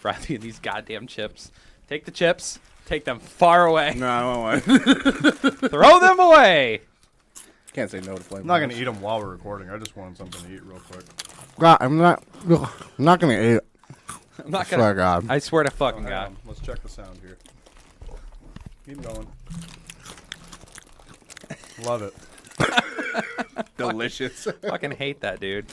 Rather than these goddamn chips. Take the chips. Take them far away. No, I don't want to. Throw them away. Can't say no to flavor. I'm not going to eat them while we're recording. I just wanted something to eat real quick. God, I'm not going to eat it. I'm not I swear to God. I swear to fucking Hang God. on. Let's check the sound here. Keep going. Love it. Delicious. Fucking hate that, dude.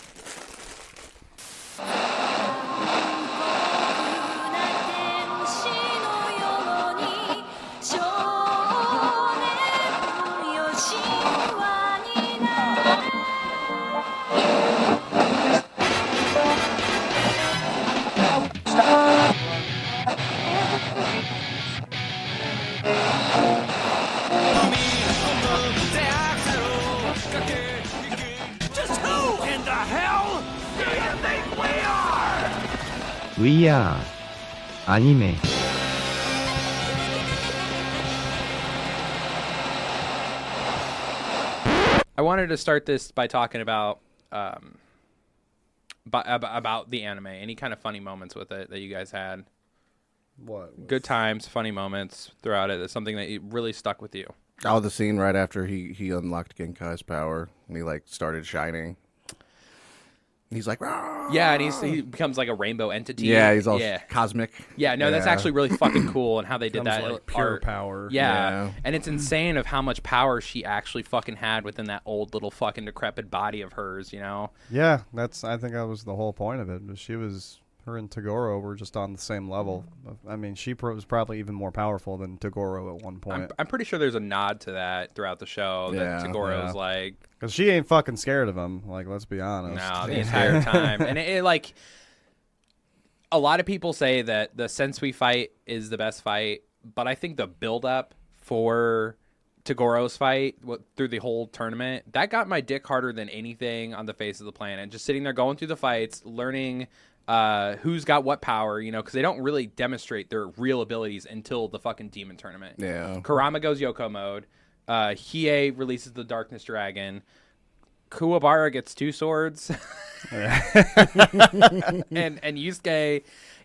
We are anime. I wanted to start this by talking about the anime. Any kind of funny moments with it that you guys had? What? Good times, funny moments throughout it. That's something that really stuck with you. Oh, the scene right after he unlocked Genkai's power and he like started shining. He's like, "Rawr!" Yeah, and he becomes like a rainbow entity. Yeah, he's all cosmic. Yeah, no, that's actually really fucking cool, and how they did Becomes that. like pure art. power. Yeah. Yeah. And it's insane of how much power she actually fucking had within that old little fucking decrepit body of hers, you know? Yeah, I think that was the whole point of it. Her and Toguro were just on the same level. I mean, she was probably even more powerful than Toguro at one point. I'm pretty sure there's a nod to that throughout the show that Yeah, Togoro's yeah. like, Because she ain't fucking scared of him. Like, let's be honest. no, the entire time. And it like, a lot of people say that the Sensui fight is the best fight, but I think the build-up for Togoro's fight through the whole tournament, that got my dick harder than anything on the face of the planet. Just sitting there going through the fights, learning who's got what power, you know, because they don't really demonstrate their real abilities until the fucking demon tournament. Yeah. Kurama goes Yoko mode. Hiei releases the Darkness Dragon. Kuwabara gets 2 swords. and Yusuke,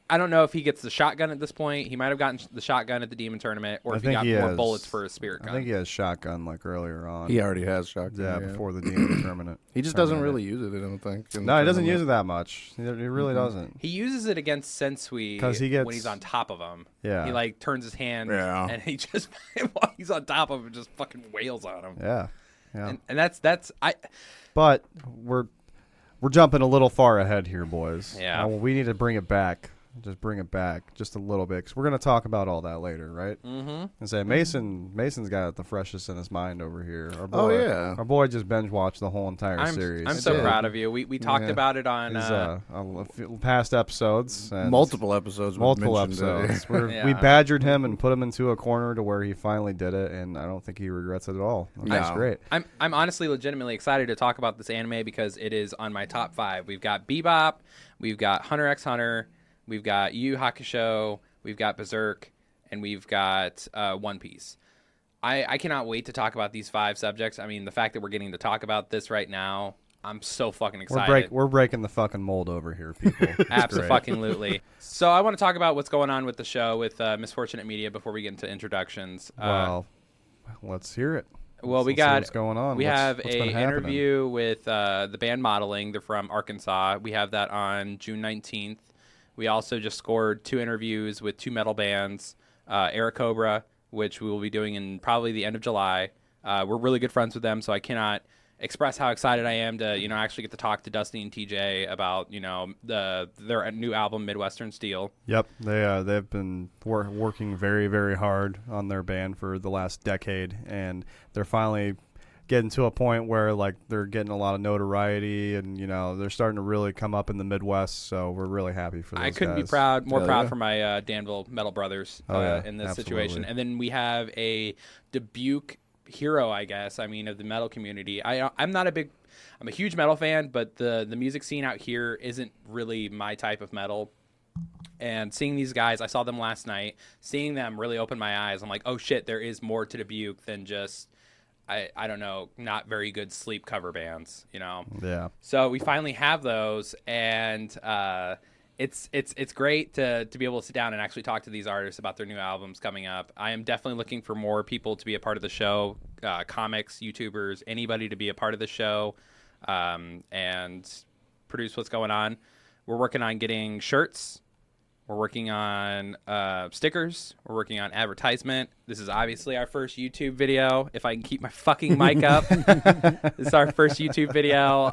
I don't know if he gets the shotgun at this point. He might have gotten the shotgun at the demon tournament, or if he got more bullets for his spirit gun. I think he has shotgun like earlier on. He already has shotgun. Yeah, before the demon tournament. He just doesn't really use it, I don't think. No, he doesn't use it that much. He really doesn't. He uses it against Sensui 'Cause he gets- when he's on top of him. Yeah. He like turns his hand and he just while he's on top of him just fucking wails on him. Yeah. Yeah. And that's But we're jumping a little far ahead here, boys. Yeah. We need to bring it back. Just bring it back just a little bit, because we're going to talk about all that later, right? Mm-hmm. And say Mason's got the freshest in his mind over here. Our boy, our boy just binge watched the whole entire series. I'm so proud of you. We talked about it on past episodes. And multiple episodes. We badgered him and put him into a corner to where he finally did it, and I don't think he regrets it at all. That's great. I'm honestly legitimately excited to talk about this anime because it is on my top 5. We've got Bebop, we've got Hunter x Hunter, we've got Yu Hakusho, we've got Berserk, and we've got One Piece. I cannot wait to talk about these 5 subjects. I mean, the fact that we're getting to talk about this right now, I'm so fucking excited. We're breaking the fucking mold over here, people. Absolutely. So I want to talk about what's going on with the show with Misfortunate Media before we get into introductions. Well, let's hear it. Well, let's see what's going on. We have what's an been happening? interview with the band Modeling. They're from Arkansas. We have that on June 19th. We also just scored 2 interviews with 2 metal bands, Era Cobra, which we will be doing in probably the end of July. We're really good friends with them, so I cannot express how excited I am to, actually get to talk to Dusty and TJ about, their new album, Midwestern Steel. Yep, they've been working very, very hard on their band for the last decade, and they're finally getting to a point where they're getting a lot of notoriety, and they're starting to really come up in the Midwest. So we're really happy for those I couldn't guys. be proud for my Danville Metal Brothers in this situation. And then we have a Dubuque hero, I guess. I mean, of the metal community. I'm a huge metal fan, but the music scene out here isn't really my type of metal. And seeing these guys, I saw them last night. Seeing them really opened my eyes. I'm like, oh shit, there is more to Dubuque than just I don't know, not very good sleep cover bands, Yeah. So we finally have those, and it's great to be able to sit down and actually talk to these artists about their new albums coming up. I am definitely looking for more people to be a part of the show, comics, YouTubers, anybody to be a part of the show, and produce what's going on. We're working on getting shirts. We're working on stickers. We're working on advertisement. This is obviously our first YouTube video. If I can keep my fucking mic up, this is our first YouTube video.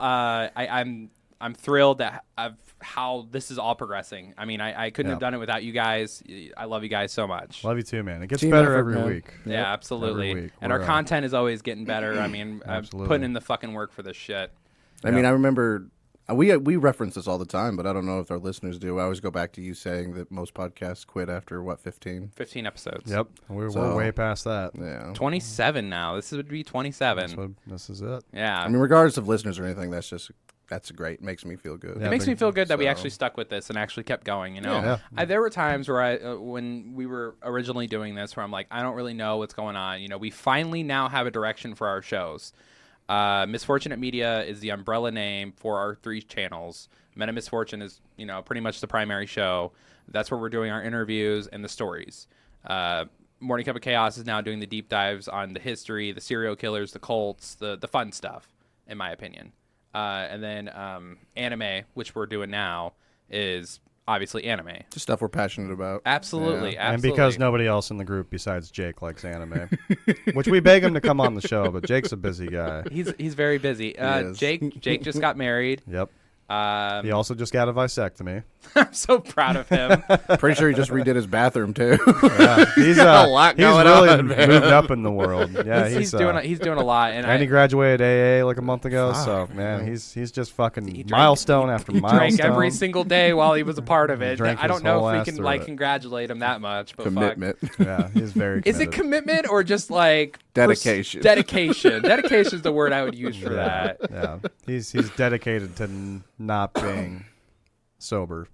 I'm thrilled that how this is all progressing. I mean, I couldn't have done it without you guys. I love you guys so much. Love you too, man. It gets Team better effort, every man. week. Yeah, absolutely. Every week. And our content is always getting better. I mean, I'm Absolutely. putting in the fucking work for this shit. I mean, I remember we reference this all the time, but I don't know if our listeners do. I always go back to you saying that most podcasts quit after, 15? 15 episodes. Yep. We're way past that. Yeah. 27 now. This would be 27. This is it. Yeah. I mean, regardless of listeners or anything, that's great. Makes me feel good. It makes me feel good that we actually stuck with this and actually kept going, you know? Yeah. There were times where when we were originally doing this where I'm like, I don't really know what's going on. You know, we finally now have a direction for our shows. Misfortunate Media is the umbrella name for our 3 channels. Men of Misfortune is, you know, pretty much the primary show. That's where we're doing our interviews and the stories. Morning Cup of Chaos is now doing the deep dives on the history, the serial killers, the cults, the fun stuff, in my opinion. And then anime, which we're doing now, is obviously anime. Just stuff we're passionate about. Absolutely, Yeah. absolutely. And because nobody else in the group besides Jake likes anime, which we beg him to come on the show, but Jake's a busy guy. He's very busy. Jake just got married. Yep. He also just got a vasectomy. I'm so proud of him. Pretty sure he just redid his bathroom too. Yeah, he's got a lot going really on, man. moved up in the world. Yeah, he's doing a lot, and he graduated AA like a month ago. So man, he's just fucking milestone after he milestone. drank every single day while he was a part of it. Drank I don't his know whole if we ass can through like it. congratulate him that much. But Commitment. Yeah, he's very. Is it committed. commitment or just like Dedication. Dedication. Dedication is the word I would use for that. Yeah, he's dedicated to not being sober.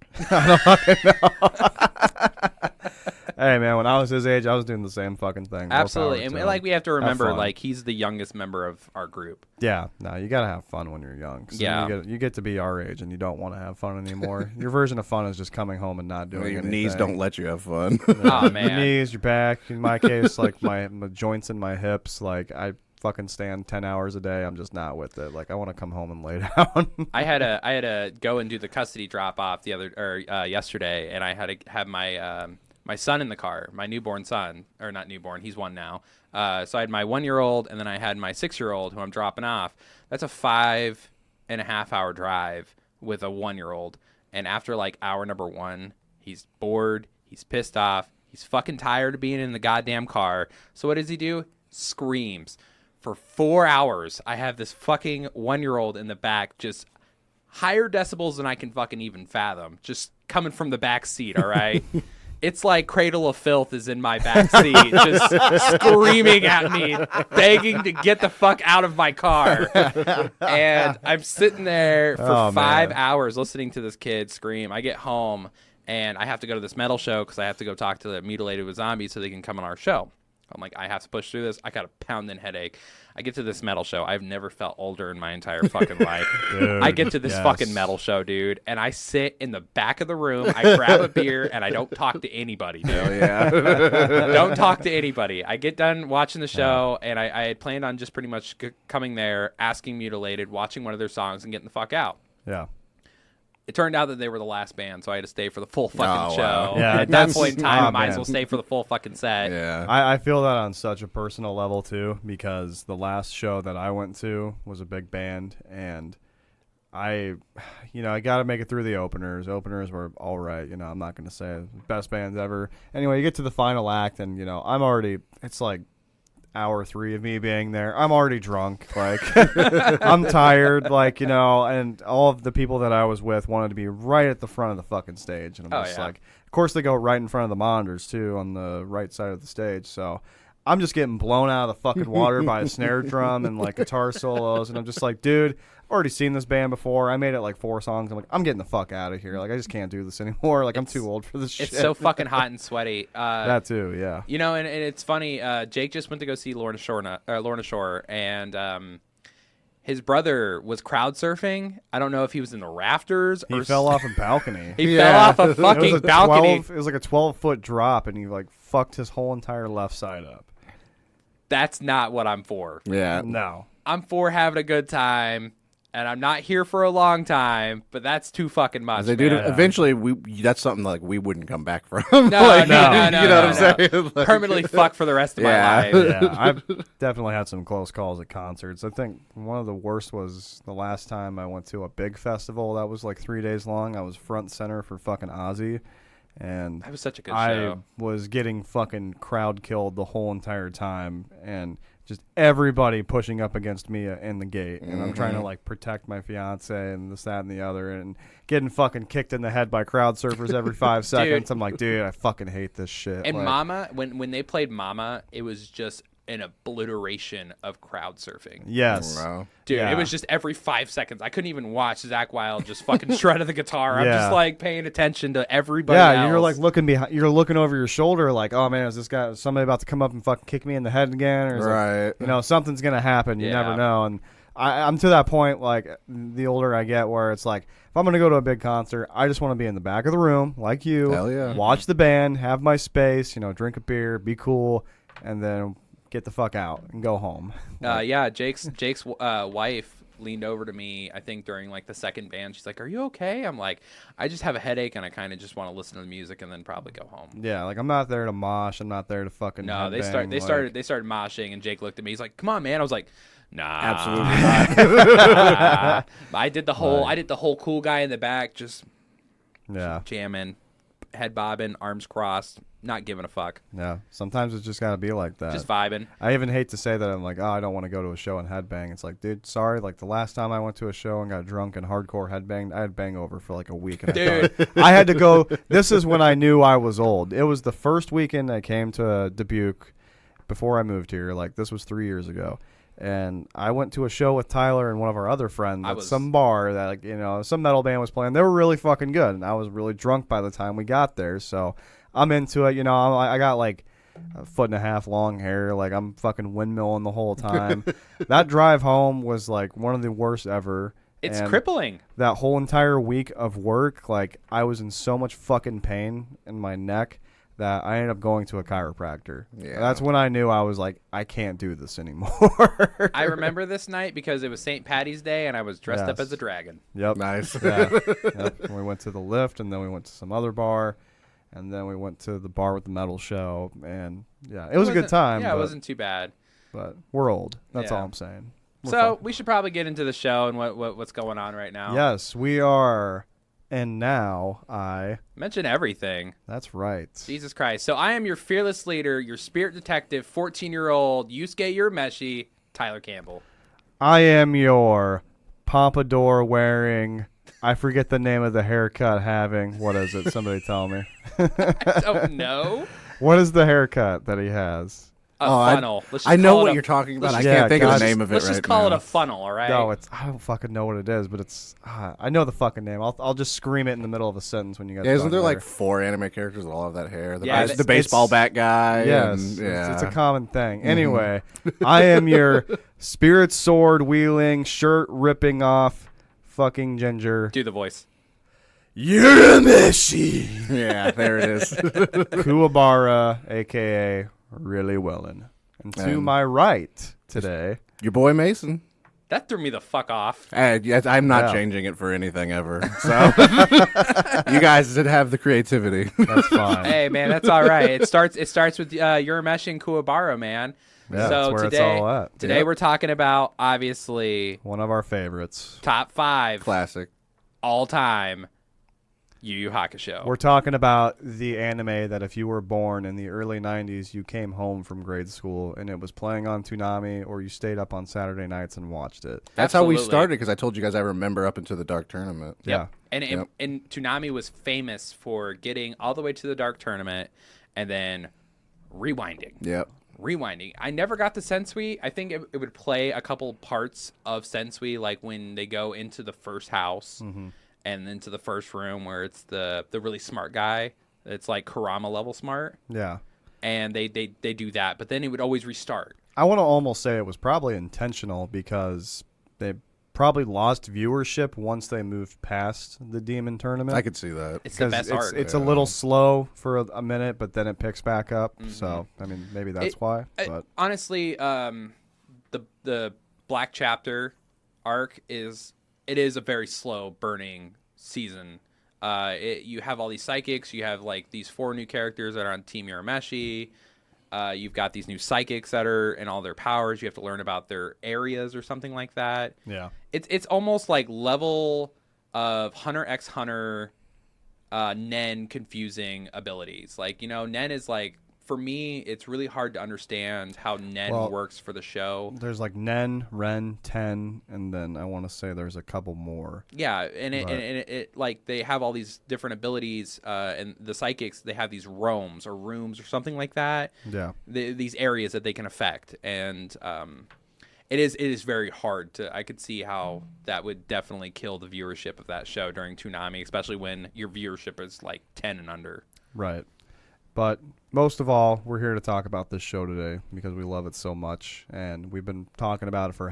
Hey man, when I was his age, I was doing the same fucking thing. Absolutely, and like we have to remember, fun. like he's the youngest member of our group. Yeah, no, you gotta have fun when you're young. Yeah. you get to be our age and you don't want to have fun anymore. Your version of fun is just coming home and not doing Your anything. knees don't let you have fun. Oh man, Your knees, your back. In my case, like my joints and my hips. Like I fucking stand 10 hours a day. I'm just not with it. Like I want to come home and lay down. I had to go and do the custody drop off yesterday, and I had to have my son in the car, my newborn son, or not newborn, he's 1 now. So I had my 1-year-old, and then I had my 6-year-old who I'm dropping off. That's a 5.5 hour drive with a 1-year-old. And after like hour number 1, he's bored, he's pissed off, he's fucking tired of being in the goddamn car. So what does he do? Screams. For 4 hours, I have this fucking 1-year-old in the back, just higher decibels than I can fucking even fathom, just coming from the back seat, all right? It's like Cradle of Filth is in my back seat, just screaming at me, begging to get the fuck out of my car. And I'm sitting there for 5 hours listening to this kid scream. I get home, and I have to go to this metal show because I have to go talk to the Mutilated with Zombies so they can come on our show. I'm like, I have to push through this. I got a pounding headache. I get to this metal show. I've never felt older in my entire fucking life. Dude, I get to this fucking metal show, dude, and I sit in the back of the room. I grab a beer, and I don't talk to anybody, dude. Hell yeah. Don't talk to anybody. I get done watching the show, and I had planned on just pretty much coming there, asking Mutilated, watching one of their songs, and getting the fuck out. Yeah. It turned out that they were the last band, so I had to stay for the full fucking show. Wow. Yeah, And at that that's- point in time, I oh, might as man. well stay for the full fucking set. Yeah. I feel that on such a personal level too, because the last show that I went to was a big band, and I got to make it through the openers. Openers were all right. I'm not going to say best bands ever. Anyway, you get to the final act, and it's like hour 3 of me being there. I'm already drunk. Like I'm tired. And all of the people that I was with wanted to be right at the front of the fucking stage, and I'm just like, of course they go right in front of the monitors too on the right side of the stage. So I'm just getting blown out of the fucking water by a snare drum and like guitar solos, and I'm just like, dude, I've already seen this band before. I made it like 4 songs. I'm like, I'm getting the fuck out of here. Like, I just can't do this anymore. Like, I'm too old for this shit. It's so fucking hot and sweaty. That too, yeah. And it's funny. Jake just went to go see Lorna Shore, and his brother was crowd surfing. I don't know if he was in the rafters or He fell off a balcony. He fell off a fucking balcony. It was like a 12-foot drop, and he like fucked his whole entire left side up. That's not what I'm for. Yeah. No. I'm for having a good time, and I'm not here for a long time, but that's too fucking much. They do. Eventually, that's something like we wouldn't come back from. No, like, no, you know what I'm saying? Like, permanently fuck for the rest of my life. Yeah, I've definitely had some close calls at concerts. I think one of the worst was the last time I went to a big festival that was like 3 days long. I was front center for fucking Ozzy, and that was such a good show. I was getting fucking crowd killed the whole entire time, and just everybody pushing up against me in the gate, and I'm trying to like protect my fiance and this, that, and the other, and getting fucking kicked in the head by crowd surfers every 5 seconds. I'm like, dude, I fucking hate this shit. And like, Mama, when they played Mama, it was just an obliteration of crowd surfing. Yes. Oh, wow. Dude, Yeah. it was just every 5 seconds. I couldn't even watch Zach Wilde just fucking shred the guitar. I'm Yeah. just like paying attention to everybody Yeah, else. you're like looking behind. You're looking over your shoulder, like, oh man, is somebody about to come up and fucking kick me in the head again? Or is Right. you know, something's gonna happen. You Yeah. never know. And I'm to that point, like the older I get, where it's like, if I'm gonna go to a big concert, I just want to be in the back of the room, like you. Hell yeah. Watch the band, have my space. You know, drink a beer, be cool, and then get the fuck out and go home. yeah, Jake's wife leaned over to me, I think during like the second band. She's like, "Are you okay?" I'm like, "I just have a headache and I kind of just want to listen to the music and then probably go home." Yeah, like I'm not there to mosh. I'm not there to fucking. No, they headbang, started moshing, and Jake looked at me. He's like, "Come on, man." I was like, "Nah, Absolutely not. I did the whole cool guy in the back, just Yeah. jamming, head bobbing, arms crossed, not giving a fuck, Yeah. Sometimes it's just gotta be like that. just vibing." I even hate to say that I'm like, oh, I don't want to go to a show and headbang. It's like, dude, sorry. Like the last time I went to a show and got drunk and hardcore headbanged, I had bangover for like a week. And Dude. I had to go. This is when I knew I was old. It was the first weekend I came to Dubuque before I moved here. Like this was 3 years ago. And I went to a show with Tyler and one of our other friends at some bar that, like, you know, some metal band was playing. They were really fucking good. And I was really drunk by the time we got there. So I'm into it. You know, I got like a 1.5 foot long hair. Like I'm fucking windmilling the whole time. That drive home was like one of the worst ever. It's And crippling. that whole entire week of work, like I was in so much fucking pain in my neck that I ended up going to a chiropractor. Yeah. That's when I knew I was like, I can't do this anymore. I remember this night because it was St. Patty's Day and I was dressed up Yes. as a dragon. Yep. Nice. Yeah. Yep. We went to the lift, and then we went to some other bar, and then we went to the bar with the metal show, and yeah, it was a good time. Yeah, but, it wasn't too bad. But we're old. That's Yeah. all I'm saying. We're So fine. we should probably get into the show and what's going on right now. Yes, we are. And now Mention everything. That's right. Jesus Christ. So I am your fearless leader, your spirit detective, 14-year-old Yusuke Urameshi, Tyler Campbell. I am your pompadour wearing, I forget the name of the haircut having. What is it? Somebody tell me. I don't know. What is the haircut that he has? A funnel. Let's just I know call it what a- you're talking about. I Yeah, can't think of God. the name of it Let's right just call now. it a funnel, all right? No, I don't fucking know what it is, but it's I know the fucking name. I'll just scream it in the middle of a sentence when you guys. Yeah, isn't talk there like later. 4 anime characters that all have that hair? The, Yeah, the baseball bat guy. Yes, and, yeah. it's a common thing. Anyway, I am your spirit sword wielding, shirt ripping off, fucking ginger. Do the voice. Urameshi Yeah, there it is. Kuwabara, aka Really Wellin. And to And- my right today, Your boy Mason. That threw me the fuck off. Yes, I'm not Yeah. changing it for anything ever. So you guys did have the creativity. that's fine. Hey, man, that's all right. It starts with Urameshi and Kuwabara, man. Yeah, so that's where today, it's all at. Today Yep. we're talking about, obviously, One of our favorites. top 5 Classic. all-time Yu Hakusho. We're talking about the anime that if you were born in the early 90s, you came home from grade school and it was playing on Toonami, or you stayed up on Saturday nights and watched it. That's how we Absolutely. started, because I told you guys I remember up into the Dark Tournament. Yep. Yeah. And Toonami was famous for getting all the way to the Dark Tournament and then rewinding. Yep. I never got the Sensui. I think it would play a couple parts of Sensui, like when they go into the first house and into the first room where it's the really smart guy. It's like Kurama level smart. Yeah. And they do that, but then it would always restart. I want to almost say it was probably intentional because they probably lost viewership once they moved past the Demon Tournament. I could see that. It's the best art. It's a little slow for a minute, but then it picks back up. So, I mean, maybe that's why. But honestly, the Black Chapter arc is a very slow burning season. You have all these psychics. You have like these 4 new characters that are on Team Urameshi. You've got these new psychics that are in all their powers. You have to learn about their areas or something like that. Yeah, it's almost like level of Hunter x Hunter, Nen confusing abilities. Like, you know, Nen is like, for me, it's really hard to understand how Nen works for the show. There's like Nen, Ren, Ten, and then I want to say there's a couple more. Yeah, and it like they have all these different abilities, and the psychics, they have these roams or rooms or something like that. Yeah, these areas that they can affect, and it is very hard to. I could see how that would definitely kill the viewership of that show during Toonami, especially when your viewership is like 10 and under. Right. But most of all, we're here to talk about this show today because we love it so much. And we've been talking about it for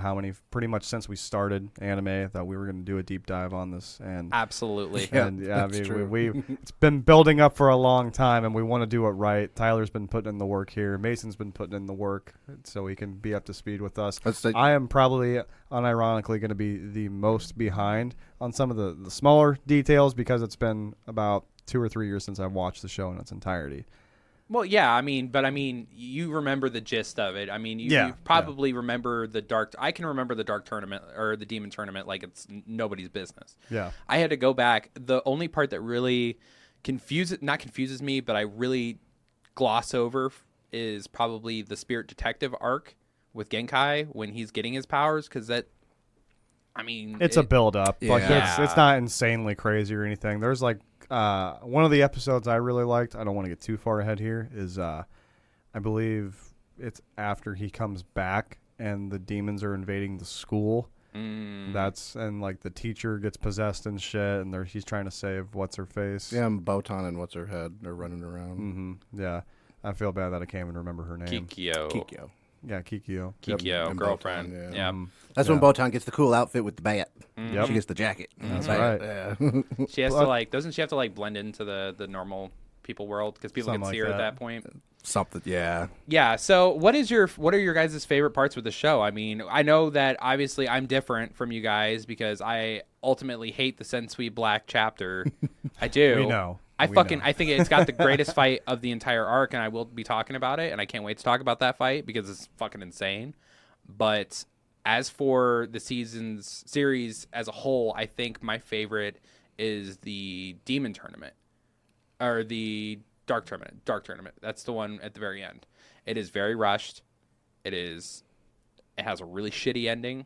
pretty much since we started anime, that we were going to do a deep dive on this. And absolutely. And yeah, I mean, it's been building up for a long time and we want to do it right. Tyler's been putting in the work here. Mason's been putting in the work so he can be up to speed with us. I am probably unironically going to be the most behind on some of the smaller details because it's been about 2 or 3 years since I've watched the show in its entirety. Well, yeah, I mean, you remember the gist of it. I mean, you probably remember the dark. I can remember the dark tournament or the demon tournament like it's nobody's business. Yeah, I had to go back. The only part that really not confuses me, but I really gloss over is probably the Spirit Detective arc with Genkai when he's getting his powers, because that. I mean, it's a build up. Yeah. Like it's not insanely crazy or anything. There's like one of the episodes I really liked. I don't want to get too far ahead here. Is I believe it's after he comes back and the demons are invading the school. And like the teacher gets possessed and shit, and he's trying to save what's her face. Yeah, and Botan and what's her head are running around. Mm-hmm. Yeah, I feel bad that I can't even remember her name. Kikyo. Yeah, Kikyo. Yep. Girlfriend. Botan, yeah. That's when Botan gets the cool outfit with the bat. Yep. She gets the jacket. That's right. Yeah. She has to like, doesn't she have to like blend into the normal people world because people can see her at that point? Something, yeah. Yeah. So what are your guys' favorite parts with the show? I mean, I know that obviously I'm different from you guys because I ultimately hate the Sensui Black chapter. I do. We know. I think it's got the greatest fight of the entire arc, and I will be talking about it, and I can't wait to talk about that fight because it's fucking insane. But as for the series as a whole, I think my favorite is the Demon Tournament or the Dark Tournament. That's the one at the very end. It is very rushed. It has a really shitty ending,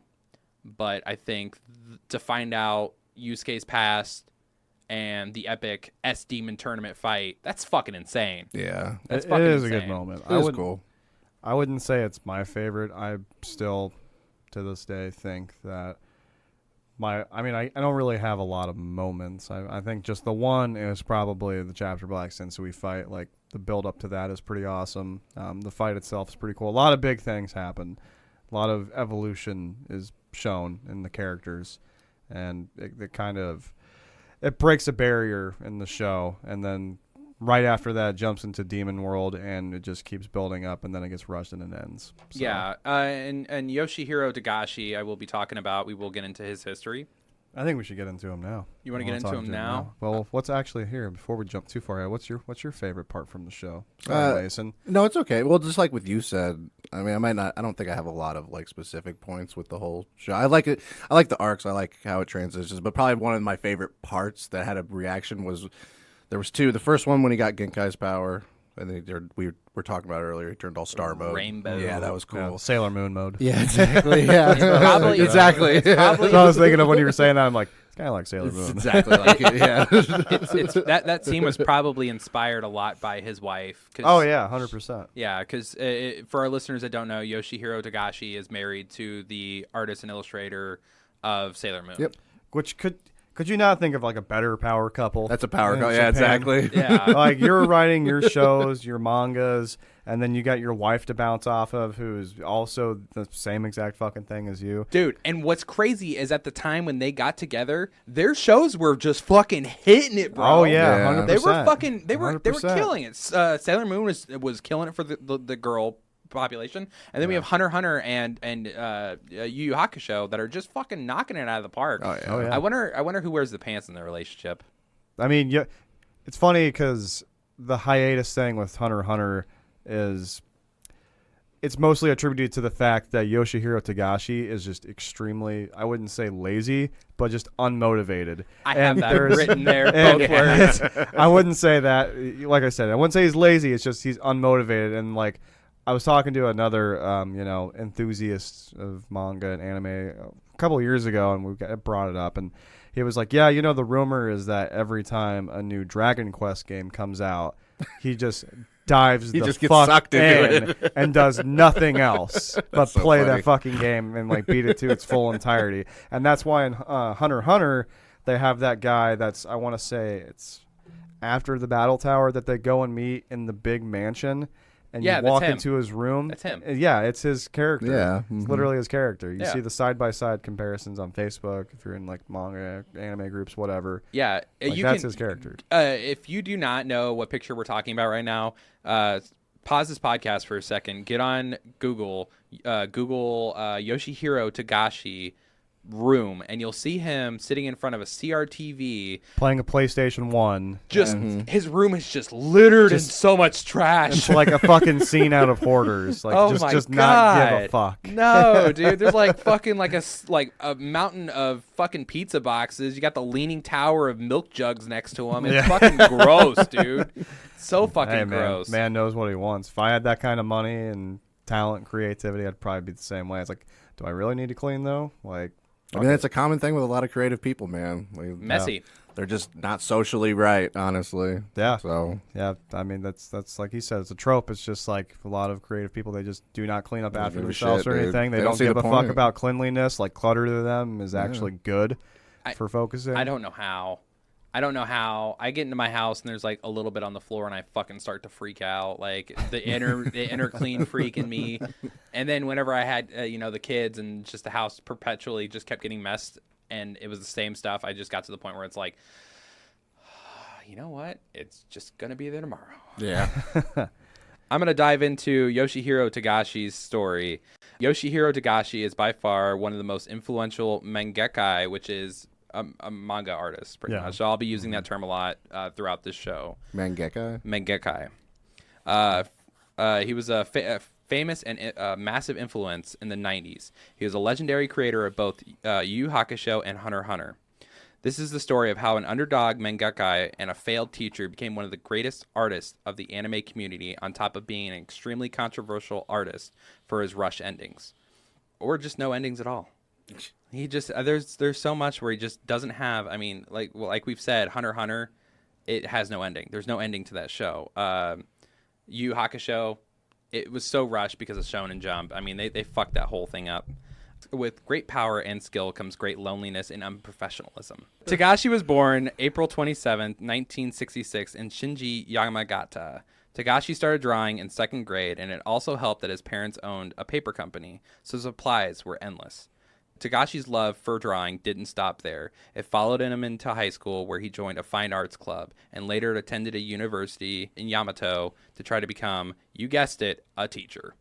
but I think to find out Yusuke's past and the epic S-Demon tournament fight, that's fucking insane. Yeah. That's it fucking is insane. a good moment. It was cool. I wouldn't say it's my favorite. I still, to this day, think that I don't really have a lot of moments. I think just the one is probably the Chapter Black Sensui fight. Like, the build-up to that is pretty awesome. The fight itself is pretty cool. A lot of big things happen. A lot of evolution is shown in the characters. And it kind of... It breaks a barrier in the show, and then right after that jumps into Demon World, and it just keeps building up, and then it gets rushed and it ends. So. Yeah, and Yoshihiro Togashi, I will be talking about. We will get into his history. I think we should get into him now. You want to get into him now? Well, what's actually here before we jump too far ahead? What's your favorite part from the show? Sorry, Mason. No, it's okay. Well, just like what you said, I mean, I don't think I have a lot of like specific points with the whole show. I like it. I like the arcs. I like how it transitions. But probably one of my favorite parts that had a reaction was there was 2. The first one when he got Genkai's power. I think we were talking about it earlier. He turned all star mode. Rainbow. Yeah, that was cool. Yeah, Sailor Moon mode. Yeah, exactly. Yeah, probably, exactly. Probably, so I was thinking of when you were saying that. I'm like, it's kind of like Sailor Moon. Exactly like it. Yeah. That scene was probably inspired a lot by his wife. Oh yeah, 100%. Yeah, because for our listeners that don't know, Yoshihiro Togashi is married to the artist and illustrator of Sailor Moon. Yep. Which could Could you not think of like a better power couple? That's a power couple. Japan? Yeah, exactly. Yeah. Like you're writing your shows, your mangas, and then you got your wife to bounce off of, who is also the same exact fucking thing as you. Dude, and what's crazy is at the time when they got together, their shows were just fucking hitting it, bro. Oh yeah, 100%. They were 100%. killing it. Sailor Moon was killing it for the girl population, and then we have Hunter x Hunter and Yu Hakusho that are just fucking knocking it out of the park. Oh, yeah. Oh, yeah. I wonder who wears the pants in their relationship. I mean, yeah, it's funny because the hiatus thing with Hunter x Hunter is it's mostly attributed to the fact that Yoshihiro Togashi is just extremely, I wouldn't say lazy, but just unmotivated. I have that written there, both words. I wouldn't say that. Like I said, I wouldn't say he's lazy. It's just he's unmotivated. And like, I was talking to another, enthusiast of manga and anime a couple of years ago, and we brought it up, and he was like, "Yeah, the rumor is that every time a new Dragon Quest game comes out, he just dives He the just gets fuck sucked into in and does nothing else but so play funny. that fucking game and like beat it to its full entirety." And that's why in Hunter x Hunter they have that guy that's, I want to say it's after the battle tower, that they go and meet in the big mansion. And Yeah, you that's walk him. into his room. That's him. Yeah, it's his character. Yeah. It's literally his character. You Yeah. see the side-by-side comparisons on Facebook if you're in like manga, anime groups, whatever. Yeah, Like, that's his character. If you do not know what picture we're talking about right now, pause this podcast for a second. Get on Google, Yoshihiro Togashi room, and you'll see him sitting in front of a CRTV. Playing a PlayStation 1. Just his room is just littered in so much trash. It's like a fucking scene out of Hoarders. Like, Oh just, my just God. not give a fuck. No, dude. There's like fucking like a mountain of fucking pizza boxes. You got the leaning tower of milk jugs next to him. It's Yeah. fucking gross, dude. So fucking Hey, gross. Man knows what he wants. If I had that kind of money and talent and creativity, I'd probably be the same way. It's like, do I really need to clean though? Like, I mean, it's a common thing with a lot of creative people, man. Messy. They're just not socially right, honestly. yeah. So Yeah, I mean that's like he said, it's a trope. It's just like a lot of creative people, they just do not clean up Don't after give a themselves shit, or dude. anything. They They don't don't see give the a fuck point. about cleanliness. Like clutter to them is actually good for focusing. I don't know how. I get into my house and there's like a little bit on the floor and I fucking start to freak out, like the inner clean freak in me. And then whenever I had the kids and just the house perpetually just kept getting messed and it was the same stuff, I just got to the point where it's like, you know what? It's just gonna be there tomorrow. yeah, I'm going to dive into Yoshihiro Togashi's story. Yoshihiro Togashi is by far one of the most influential mangaka, which is a manga artist, pretty much. So I'll be using that term a lot throughout this show. Mangaka. Mangaka. He was a famous and massive influence in the 90s. He was a legendary creator of both Yu Hakusho and Hunter x Hunter. This is the story of how an underdog mangaka and a failed teacher became one of the greatest artists of the anime community, on top of being an extremely controversial artist for his rush endings. Or just no endings at all. He just there's so much where he just doesn't have, I mean, like we've said, Hunter x Hunter, it has no ending. There's no ending to that show. Yu Hakusho, it was so rushed because of Shonen Jump. I mean, they fucked that whole thing up. With great power and skill comes great loneliness and unprofessionalism. Togashi was born April 27, 1966 in Shinji, Yamagata. Togashi started drawing in second grade, and it also helped that his parents owned a paper company, so supplies were endless. Togashi's love for drawing didn't stop there. It followed him into high school, where he joined a fine arts club and later attended a university in Yamato to try to become, you guessed it, a teacher.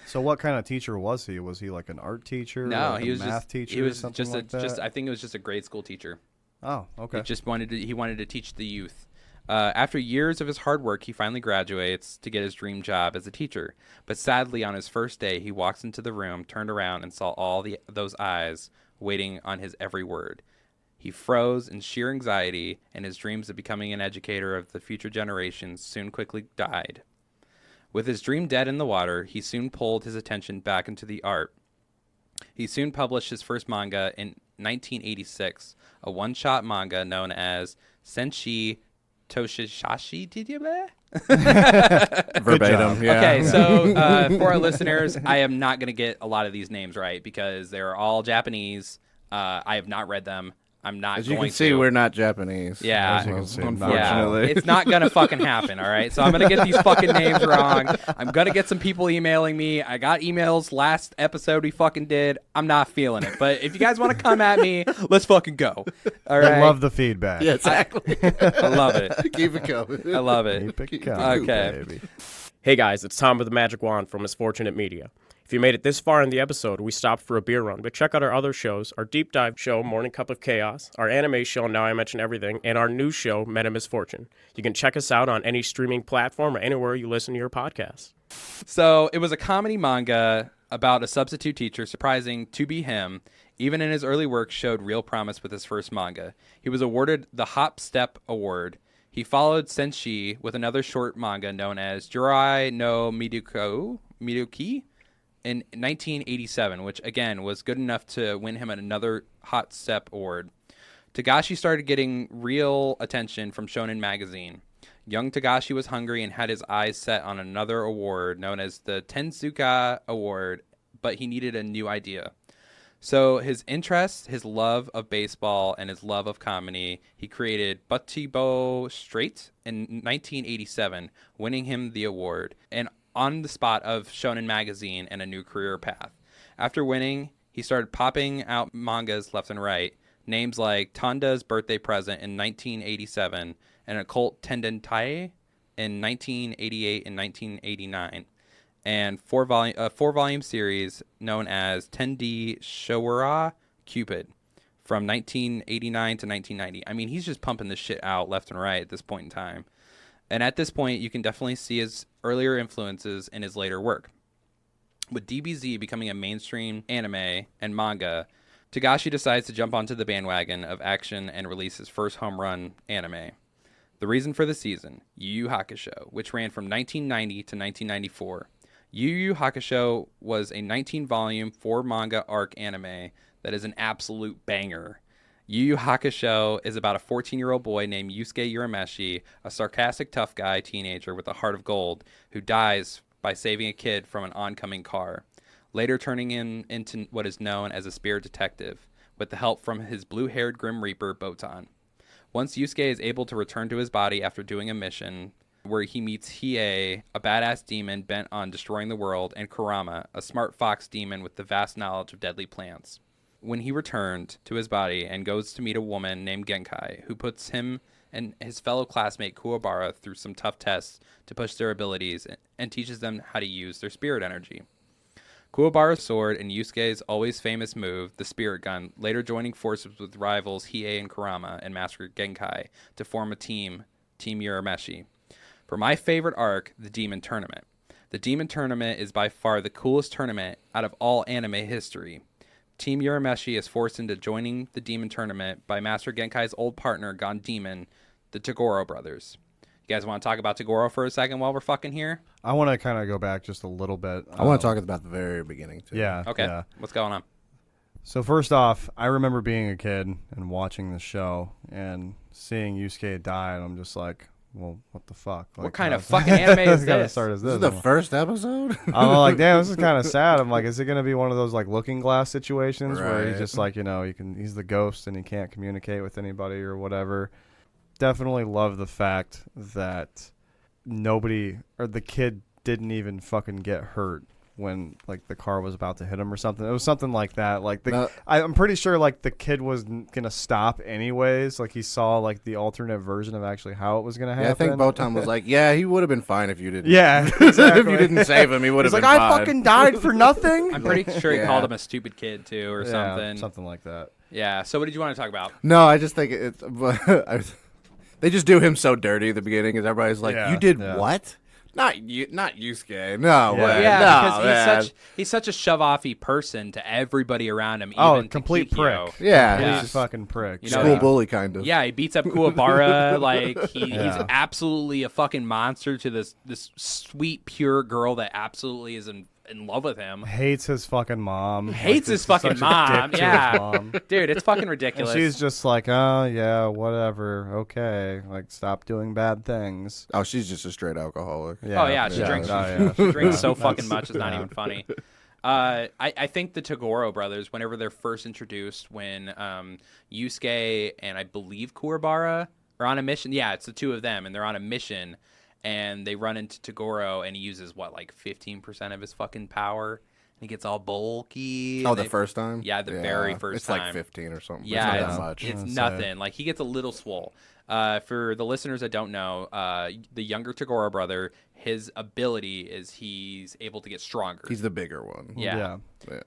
So what kind of teacher was he? Was he like an art teacher? No, like he a was math just teacher. he was or something just like that? I think it was just a grade school teacher. Oh, okay. He wanted to teach the youth. After years of his hard work, he finally graduates to get his dream job as a teacher. But sadly, on his first day, he walks into the room, turned around, and saw all those eyes waiting on his every word. He froze in sheer anxiety, and his dreams of becoming an educator of the future generations soon quickly died. With his dream dead in the water, he soon pulled his attention back into the art. He soon published his first manga in 1986, a one-shot manga known as Senshi Toshishashi. Verbatim. Yeah. Okay, so for our listeners, I am not going to get a lot of these names right because they're all Japanese. I have not read them. I'm not As going you can see, to. we're not Japanese. Yeah. As you can see, unfortunately. It's not going to fucking happen, all right? So I'm going to get these fucking names wrong. I'm going to get some people emailing me. I got emails last episode we fucking did. I'm not feeling it. But if you guys want to come at me, let's fucking go. All right? I love the feedback. Yeah, exactly. I love it. Keep it coming. I love it. Keep it coming, Okay. baby. Hey guys, it's Tom with the Magic Wand from Misfortunate Media. If you made it this far in the episode, we stopped for a beer run, but check out our other shows, our deep dive show, Morning Cup of Chaos, our anime show, Now I Mention Everything, and our new show, Meta Misfortune. You can check us out on any streaming platform or anywhere you listen to your podcasts. So it was a comedy manga about a substitute teacher surprising to be him. Even in his early work, showed real promise with his first manga. He was awarded the Hop Step Award. He followed Senshi with another short manga known as Jurai no Miduki in 1987, which again was good enough to win him another Hot Step Award. Togashi started getting real attention from Shonen Magazine. Young Togashi was hungry and had his eyes set on another award known as the Tensuka Award, but he needed a new idea. So his interest, his love of baseball, and his love of comedy, he created Buttibo Straight in 1987, winning him the award, and on the spot of Shonen Magazine and a new career path. After winning, he started popping out mangas left and right, names like Tanda's Birthday Present in 1987 and Occult Tendentai in 1988 and 1989. And four-volume series known as Tendi Showara Cupid from 1989 to 1990. I mean, he's just pumping this shit out left and right at this point in time. And at this point, you can definitely see his earlier influences in his later work. With DBZ becoming a mainstream anime and manga, Togashi decides to jump onto the bandwagon of action and release his first home run anime. The reason for the season, Yu Yu Hakusho, which ran from 1990 to 1994. Yu Yu Hakusho was a 19-volume, 4-manga arc anime that is an absolute banger. Yu Yu Hakusho is about a 14-year-old boy named Yusuke Urameshi, a sarcastic tough guy teenager with a heart of gold, who dies by saving a kid from an oncoming car, later turning him into what is known as a spirit detective, with the help from his blue-haired Grim Reaper, Botan. Once Yusuke is able to return to his body after doing a mission, where he meets Hiei, a badass demon bent on destroying the world, and Kurama, a smart fox demon with the vast knowledge of deadly plants. When he returned to his body and goes to meet a woman named Genkai, who puts him and his fellow classmate Kuwabara through some tough tests to push their abilities and teaches them how to use their spirit energy. Kuwabara's sword and Yusuke's always famous move, the Spirit Gun, later joining forces with rivals Hiei and Kurama and Master Genkai to form a team, Team Urameshi. For my favorite arc, the Demon Tournament. The Demon Tournament is by far the coolest tournament out of all anime history. Team Urameshi is forced into joining the Demon Tournament by Master Genkai's old partner, Gone Demon, the Toguro brothers. You guys want to talk about Toguro for a second while we're fucking here? I want to kind of go back just a little bit. I want to talk about the very beginning, too. Yeah. Okay. Yeah. What's going on? So first off, I remember being a kid and watching the show and seeing Yusuke die, and I'm just like, well, what the fuck? Like, What kind of fucking anime is kind of this? start as This this. is the first episode? I'm like, damn, this is kind of sad. I'm like, is it gonna be one of those like Looking Glass situations where he's Right. just like, he's the ghost and he can't communicate with anybody or whatever? Definitely love the fact that the kid didn't even fucking get hurt when like the car was about to hit him or something. It was something like that. Like I'm pretty sure like the kid was gonna stop anyways. Like he saw like the alternate version of actually how it was gonna happen. Yeah, I think Botan was like, yeah, he would have been fine if you didn't. Yeah, if exactly. you didn't save him, he would have He's been like, fine. I fucking died for nothing. I'm pretty sure he Yeah. called him a stupid kid, too, or something. Something like that. Yeah, so what did you want to talk about? No, I just think it's... they just do him so dirty at the beginning, because everybody's like, Yeah, you did yeah. what? Not Yusuke. No way. Yeah, no, because man. he's such a shove-offy person to everybody around him. Oh, even to complete Kikyo. prick. Yeah, Yeah. he's He's just fucking prick. You know, school he- bully, kind of. Yeah, he beats up Kuwabara. Like he's Yeah. absolutely a fucking monster to this sweet, pure girl that absolutely is in love with him. Hates his fucking mom. Hates his he's fucking such a mom. dick to Yeah. his mom. Dude, it's fucking And ridiculous. she's just like, oh yeah, whatever, okay, like stop doing bad things. Oh, she's just a straight alcoholic. Oh yeah, she drinks. Oh, yeah. She drinks Yeah, so that's- fucking much. It's not even funny. I think the Toguro brothers, whenever they're first introduced, when Yusuke and I believe Kuwabara are on a mission. Yeah, it's the two of them, and they're on a mission, and they run into Toguro, and he uses, what, like 15% of his fucking power? He gets all bulky. Oh, the first time? Yeah, the very first time. It's like 15 or something. Yeah, it's not that much. It's nothing. Like, he gets a little swole. For the listeners that don't know, the younger Toguro brother, his ability is he's able to get stronger. He's the bigger one. Yeah.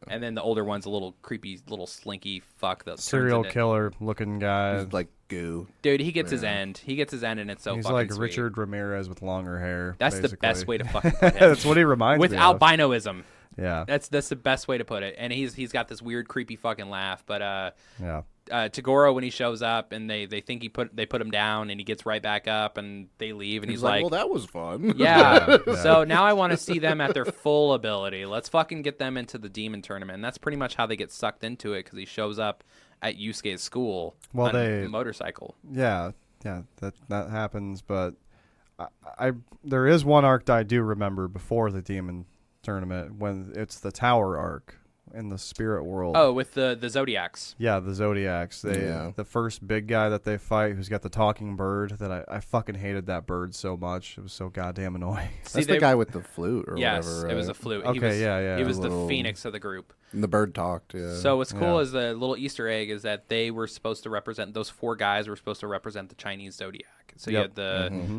And then the older one's a little creepy, little slinky fuck. That serial killer looking guy. He's like goo. Dude, he gets his end. He gets his end, and it's so he's fucking like sweet. Richard Ramirez with longer hair. That's basically. the best way to fucking put him. That's what he reminds with me of. albinoism. Yeah. That's the best way to put it. And he's got this weird, creepy fucking laugh. But yeah. Toguro, when he shows up and they think they put him down, and he gets right back up, and they leave, and he's like, well, that was fun. Yeah. So now I want to see them at their full ability. Let's fucking get them into the demon tournament. And that's pretty much how they get sucked into it, because he shows up at Yusuke's school on a motorcycle. Yeah, that happens. But I there is one arc that I do remember before the demon tournament, when it's the tower arc in the spirit world. Oh, with the Zodiacs. Yeah, the Zodiacs. The first big guy that they fight, who's got the talking bird, that I fucking hated that bird so much. It was so goddamn annoying. That's the guy with the flute or yes, whatever. Right? It was a flute. Okay, He was the phoenix of the group. And the bird talked, yeah. So what's cool is the little Easter egg is that they were supposed to represent, those four guys were supposed to represent the Chinese Zodiac. So you had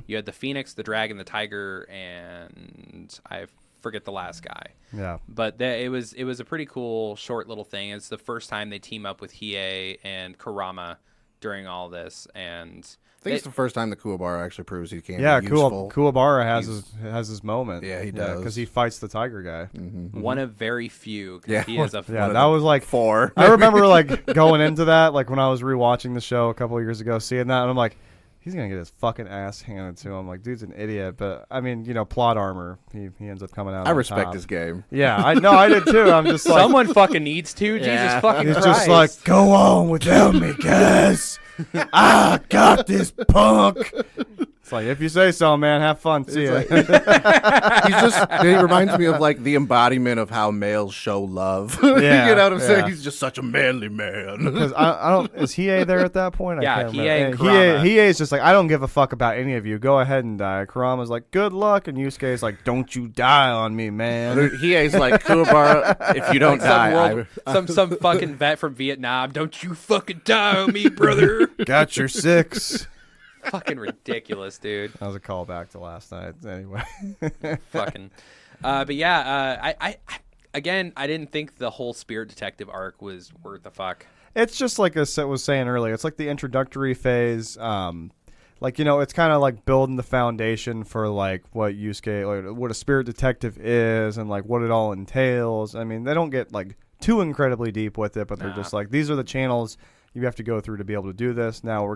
you had the phoenix, the dragon, the tiger, and I forget the last guy. Yeah. But it was a pretty cool short little thing. It's the first time they team up with Hiei and Kurama during all this, and I think it's the first time the Kuwabara actually proves he can. Yeah, be useful. Kuwabara has his moment. Yeah, he does, because he fights the tiger guy. One of very few. Yeah, he is a that was like 4. I remember like going into that, like when I was rewatching the show a couple of years ago, seeing that, and I'm like, he's gonna get his fucking ass handed to him. Like, dude's an idiot. But I mean, plot armor. He ends up coming out. I respect his game. Yeah, I did too. I'm just like, someone fucking needs to. Jesus fucking He's Christ. just like, go on without me, guys. I got this punk. It's like, if you say so, man. Have fun. See ya. He reminds me of like the embodiment of how males show love. Yeah, you know what I'm saying? He's just such a manly man. Because I don't. Is Hiei there at that point? Yeah, I can't Hiei and remember. Kurama. Hiei's just like, I don't give a fuck about any of you. Go ahead and die. Kurama's like, good luck, and Yusuke's like, don't you die on me, man. Hiei's like, Kuwabara, if you don't die, some fucking vet from Vietnam. Don't you fucking die on me, brother. Got your 6. Fucking ridiculous, dude. That was a callback to last night. Anyway. Fucking. But yeah, I again, I didn't think the whole Spirit Detective arc was worth the fuck. It's just like I was saying earlier. It's like the introductory phase. Like, it's kind of like building the foundation for like what Yusuke, like, what a Spirit Detective is, and like what it all entails. I mean, they don't get like too incredibly deep with it, but they're just like, these are the channels you have to go through to be able to do this. Now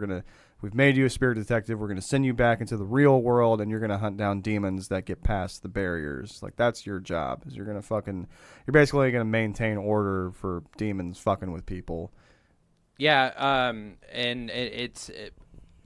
we've made you a Spirit Detective. We're going to send you back into the real world, and you're going to hunt down demons that get past the barriers. Like, that's your job. Is you're basically going to maintain order for demons fucking with people. Yeah, and it's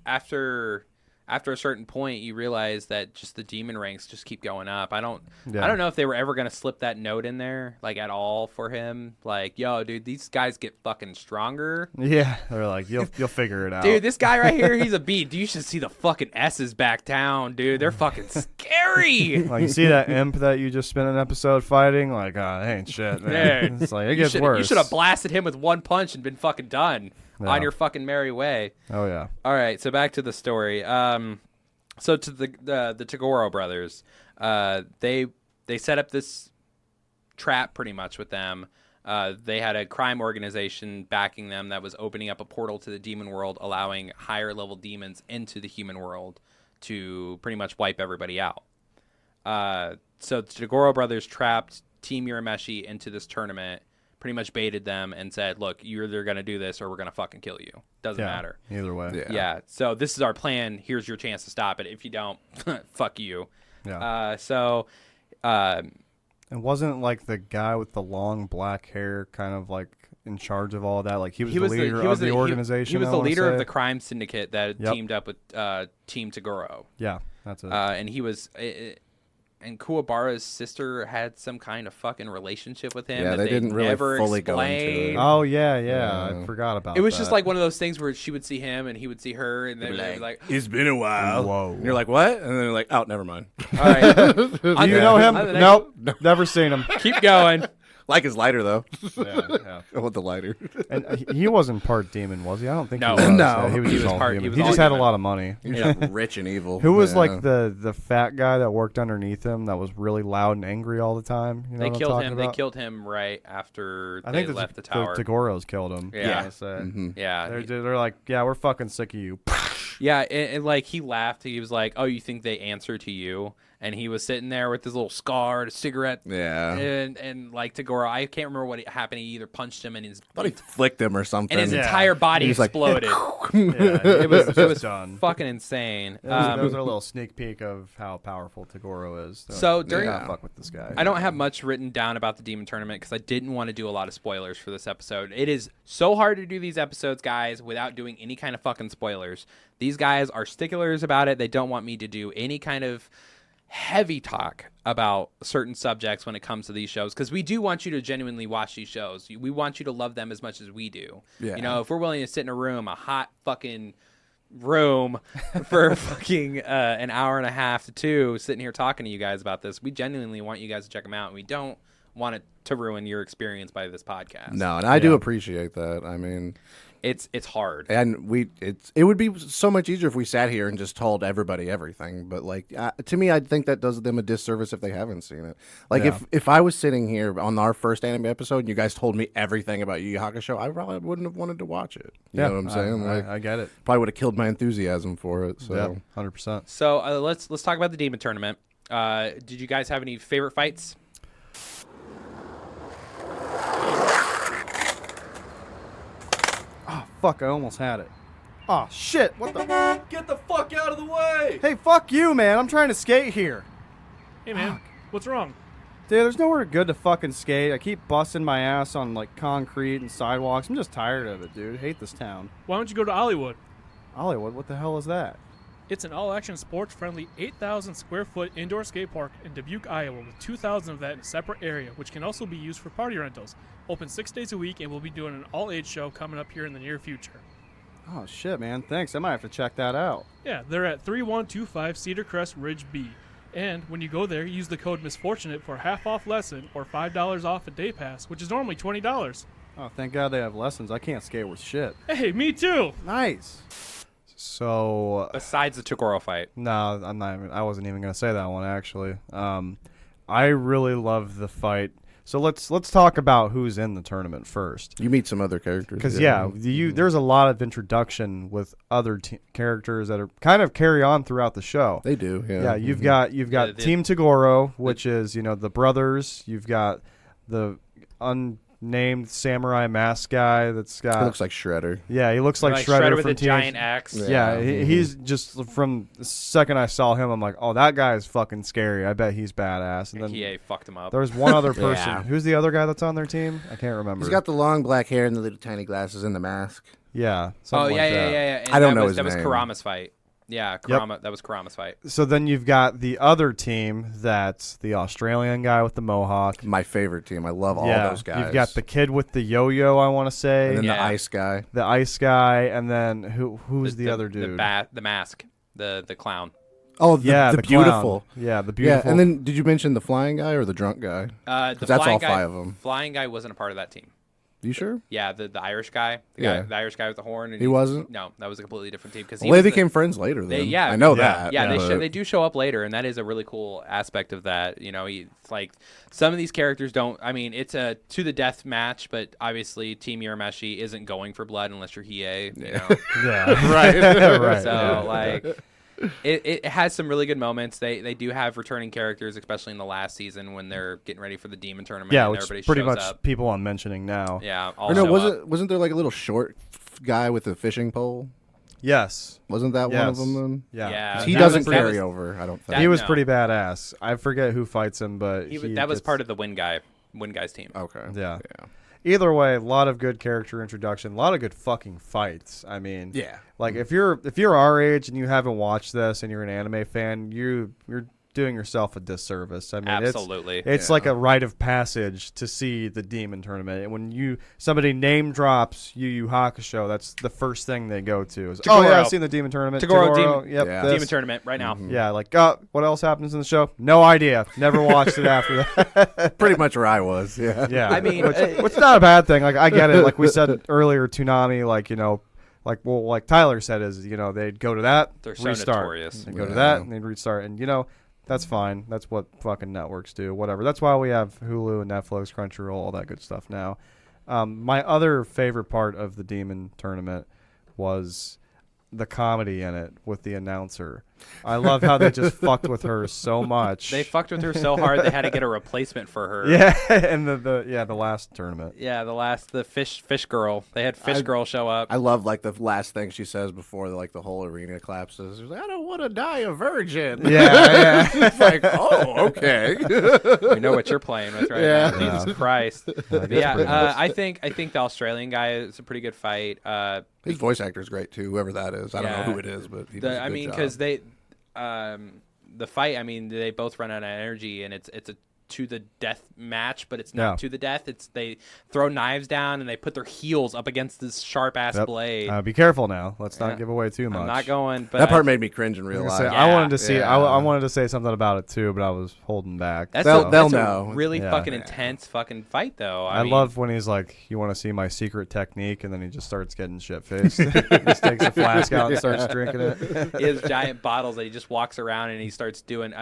after a certain point, you realize that just the demon ranks just keep going up. I don't know if they were ever going to slip that note in there, like, at all for him. Like, yo, dude, these guys get fucking stronger. Yeah, they're like, you'll figure it out. Dude, this guy right here, he's a beat. Dude, you should see the fucking S's back down, dude. They're fucking scary. Like, you see that imp that you just spent an episode fighting? Like, that ain't shit, man. Dude, it's like, it gets worse. You should have blasted him with one punch and been fucking done. Yeah. On your fucking merry way. Oh yeah. All right, so back to the story. So to the Toguro brothers, they set up this trap pretty much with them. They had a crime organization backing them that was opening up a portal to the demon world, allowing higher level demons into the human world to pretty much wipe everybody out. So the Toguro brothers trapped Team Urameshi into this tournament. Pretty much baited them and said, look, you're either going to do this or we're going to fucking kill you. Doesn't matter. Either way. Yeah. So this is our plan. Here's your chance to stop it. If you don't, fuck you. Yeah. And wasn't like the guy with the long black hair kind of like in charge of all that? Like he was the leader of the organization. He was the leader of the crime syndicate that teamed up with Team Toguro. Yeah, that's it. And he was... and Kuwabara's sister had some kind of fucking relationship with him. Yeah, that they didn't really never fully go into it. explained. Oh yeah. I forgot about. It was that. just like one of those things where she would see him and he would see her, and they'd be like, it's been a while. Whoa. And you're like, what? And then they're like, oh, never mind. all right, Do you know him? Nope. Never seen him. keep going. Like his lighter, though. Yeah. I want the lighter. And he wasn't part demon, was he? I don't think No. he was. No. Yeah, he was just all part- human. he was He all just had a human. lot of money. He's just rich and evil. Who was Yeah. like the fat guy that worked underneath him that was really loud and angry all the time? You know They what I'm killed talking him. about? They killed him right after I they think left the tower. Tagoro's killed him. Yeah. I wanna say. Mhm. Yeah, They're like, yeah, we're fucking sick of you. yeah, and like he laughed. He was like, "Oh, you think they answer to you?" And he was sitting there with his little scar, and a cigarette, Yeah. and like Tagoro, I can't remember what happened. He either punched him and his I thought he flicked him or something. and his Yeah. entire body He's like, exploded. Yeah, it was done. fucking insane. That was a little sneak peek of how powerful Tagoro is. So do during- not fuck with this guy. I don't have much written down about the Demon Tournament because I didn't want to do a lot of spoilers for this episode. It is so hard to do these episodes, guys, without doing any kind of fucking spoilers. These guys are sticklers about it. They don't want me to do any kind of heavy talk about certain subjects when it comes to these shows because we do want you to genuinely watch these shows. We want you to love them as much as we do. Yeah. You know, if we're willing to sit in a room, a hot fucking room for fucking an hour and a half to 2 sitting here talking to you guys about this, we genuinely want you guys to check them out, and we don't want it to ruin your experience by this podcast. No, and I do appreciate that. I mean, it's hard. and it would be so much easier if we sat here and just told everybody everything. But like to me, I think that does them a disservice if they haven't seen it. Like if I was sitting here on our first anime episode and you guys told me everything about Yu Hakusho, I probably wouldn't have wanted to watch it. You know what I'm saying? I get it. Probably would have killed my enthusiasm for it. So Yeah, 100%. So let's talk about the Demon Tournament. Did you guys have any favorite fights? Fuck, I almost had it. Oh, shit. What the? Get the fuck out of the way! Hey, fuck you, man. I'm trying to skate here. Hey man, what's wrong? Dude, there's nowhere good to fucking skate. I keep busting my ass on, like, concrete and sidewalks. I'm just tired of it, dude. Hate this town. Why don't you go to Hollywood? Hollywood, what the hell is that? It's an all-action, sports-friendly, 8,000 square foot indoor skate park in Dubuque, Iowa, with 2,000 of that in a separate area, which can also be used for party rentals. Open 6 days a week, and we'll be doing an all-age show coming up here in the near future. Oh, shit, man. Thanks. I might have to check that out. Yeah, they're at 3125 Cedar Crest Ridge B. And when you go there, use the code MISFORTUNATE for a half-off lesson or $5 off a day pass, which is normally $20. Oh, thank God they have lessons. I can't skate worth shit. Hey, me too! Nice. So, Besides the Tagoro fight. no, I'm not even, I wasn't even going to say that one, actually. I really love the fight. So let's talk about who's in the tournament first. you meet some other characters. Because there's a lot of introduction with other characters that are kind of carry on throughout the show. They do. Yeah. Yeah, you've got The- Team Tagoro, which is the brothers. You've got the unnamed samurai mask guy that's got. He looks like Shredder. Yeah, he looks like Shredder Shredder with from a Teenage- giant axe. Yeah, he's just from the second I saw him, I'm like, oh, that guy is fucking scary. I bet he's badass. And then He fucked him up. there was one other person. Yeah. Who's the other guy that's on their team? I can't remember. He's got the long black hair and the little tiny glasses and the mask. yeah. Oh something yeah, like that. yeah. And I don't that know was, his that was name. Kurama's fight. Yeah, Kurama. That was Kurama's fight. So then you've got the other team that's the Australian guy with the mohawk. My favorite team. I love all those guys. You've got the kid with the yo-yo, I want to say. and then the Yeah. ice guy. The ice guy, and then who's the other dude? The mask. The clown. Oh, yeah, the clown. beautiful. Yeah, the beautiful. Yeah, and then did you mention the flying guy or the drunk guy? The that's flying all guy, 5 of them. Flying guy wasn't a part of that team. You sure? Yeah, the Irish guy. Yeah. The Irish guy with the horn. And He wasn't? No, that was a completely different team. Because Well, they became friends later. Then yeah, I know yeah, that. Yeah, but- they do show up later, and that is a really cool aspect of that. It's like some of these characters don't. I mean, it's a to the death match, but obviously Team Urameshi isn't going for blood unless you're Hiei. You know? yeah, right. right. So like, it has some really good moments. They do have returning characters, especially in the last season when they're getting ready for the Demon Tournament. yeah, and which everybody pretty shows much up. people I'm mentioning now. Yeah, all Or no, show up. wasn't there like a little short guy with a fishing pole? Yes. Wasn't that one of Yes. them then? Yeah. Yeah. He That doesn't was- carry over, I don't think. That- He was no. pretty badass. I forget who fights him, but That was part of the Win guy's team. Okay. Yeah. Yeah. Either way, a lot of good character introduction, a lot of good fucking fights. I mean, Yeah. like if you're our age and you haven't watched this and you're an anime fan, you're doing yourself a disservice. I mean, Absolutely. it's like a rite of passage to see the Demon Tournament. And when somebody name drops Yu Hakusho, that's the first thing they go to. Is, Toguro. oh yeah, I've seen the Demon Tournament. Toguro Demon. Yep, Yeah. Demon Tournament right now. Yeah, like what else happens in the show? No idea. Never watched it after that. Pretty much where I was. Yeah. Yeah, I mean, which not a bad thing. Like I get it. Like we said earlier, Toonami, like Tyler said, is they'd go to that, They're so restart. notorious. They'd go to that and they'd restart, and that's fine. That's what fucking networks do. Whatever. That's why we have Hulu and Netflix, Crunchyroll, all that good stuff now. My other favorite part of the Demon Tournament was the comedy in it with the announcer. I love how they just fucked with her so much. They fucked with her so hard they had to get a replacement for her. Yeah, and the last tournament. Yeah, the fish girl. They had fish girl show up. I love like the last thing she says before the whole arena collapses. She's like, I don't want to die a virgin. Yeah. It's like, oh, okay. We know what you're playing with right now. Jesus Christ. I think the Australian guy is a pretty good fight. His voice actor is great too, whoever that is. I don't know who it is, but he does a good job. Because the fight, they both run out of energy, and it's a to the death match, but it's not to the death. It's they throw knives down and they put their heels up against this sharp ass blade. Be careful now. Let's not give away too much. I'm not going. But that part made me cringe in real life. I wanted to see. I wanted to say something about it too, but I was holding back. They'll know. A really fucking intense fucking fight though. I love when he's like, "You want to see my secret technique?" and then he just starts getting shit faced. He just takes a flask out and starts drinking it. He has giant bottles that he just walks around and he starts doing.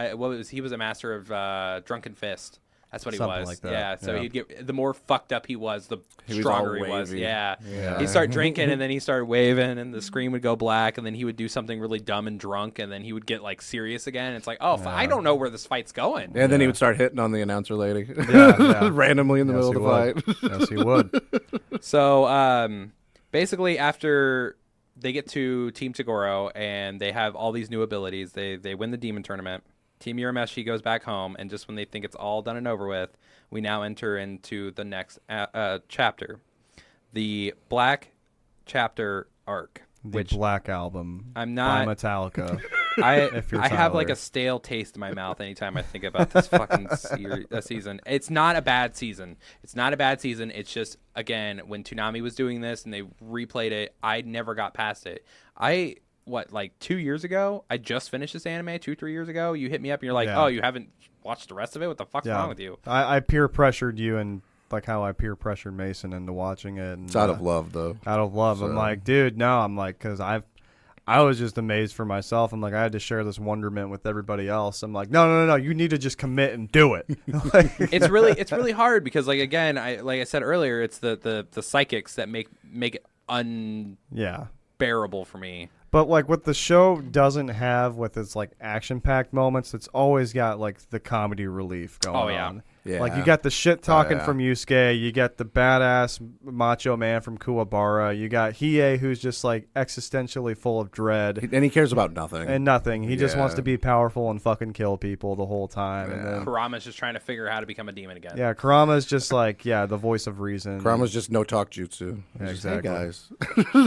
He was a master of drunken fist. That's what Something he was. like that. Yeah. So he'd get the more fucked up he was, the stronger he was. wavy. Yeah. Yeah. He'd start drinking and then he started waving and the screen would go black and then he would do something really dumb and drunk and then he would get like serious again. It's like, I don't know where this fight's going. And then he would start hitting on the announcer lady. Yeah. Randomly in the middle of the fight. Yes, he would. So basically after they get to Team Toguro and they have all these new abilities, they win the Demon Tournament. Team Urameshi goes back home, and just when they think it's all done and over with, we now enter into the next chapter, the Black Chapter arc. The Black Album. I'm not by Metallica. I have like a stale taste in my mouth anytime I think about this fucking season. It's not a bad season. It's just, again, when Toonami was doing this and they replayed it, I never got past it. Like 2 years ago, I just finished this anime 2-3 years ago. You hit me up and you're like, oh, you haven't watched the rest of it? What the fuck's wrong with you? I peer pressured you, and like how I peer pressured Mason into watching it. And, It's out of love, though. Out of love. So. I'm like, dude, no. I'm like, because I was just amazed for myself. I'm like, I had to share this wonderment with everybody else. I'm like, no. You need to just commit and do it. It's really hard because, like, again, like I said earlier, it's the psychics that make it unbearable for me. But like what the show doesn't have with its like action-packed moments, it's always got like the comedy relief going on. Yeah. Like you got the shit talking from Yusuke, you got the badass macho man from Kuwabara, you got Hiei who's just like existentially full of dread. And he cares about nothing. He just wants to be powerful and fucking kill people the whole time. Yeah. And then Kurama's just trying to figure out how to become a demon again. Yeah, Kurama's just like, the voice of reason. Kurama's just no talk jutsu. Yeah, exactly. Hey guys.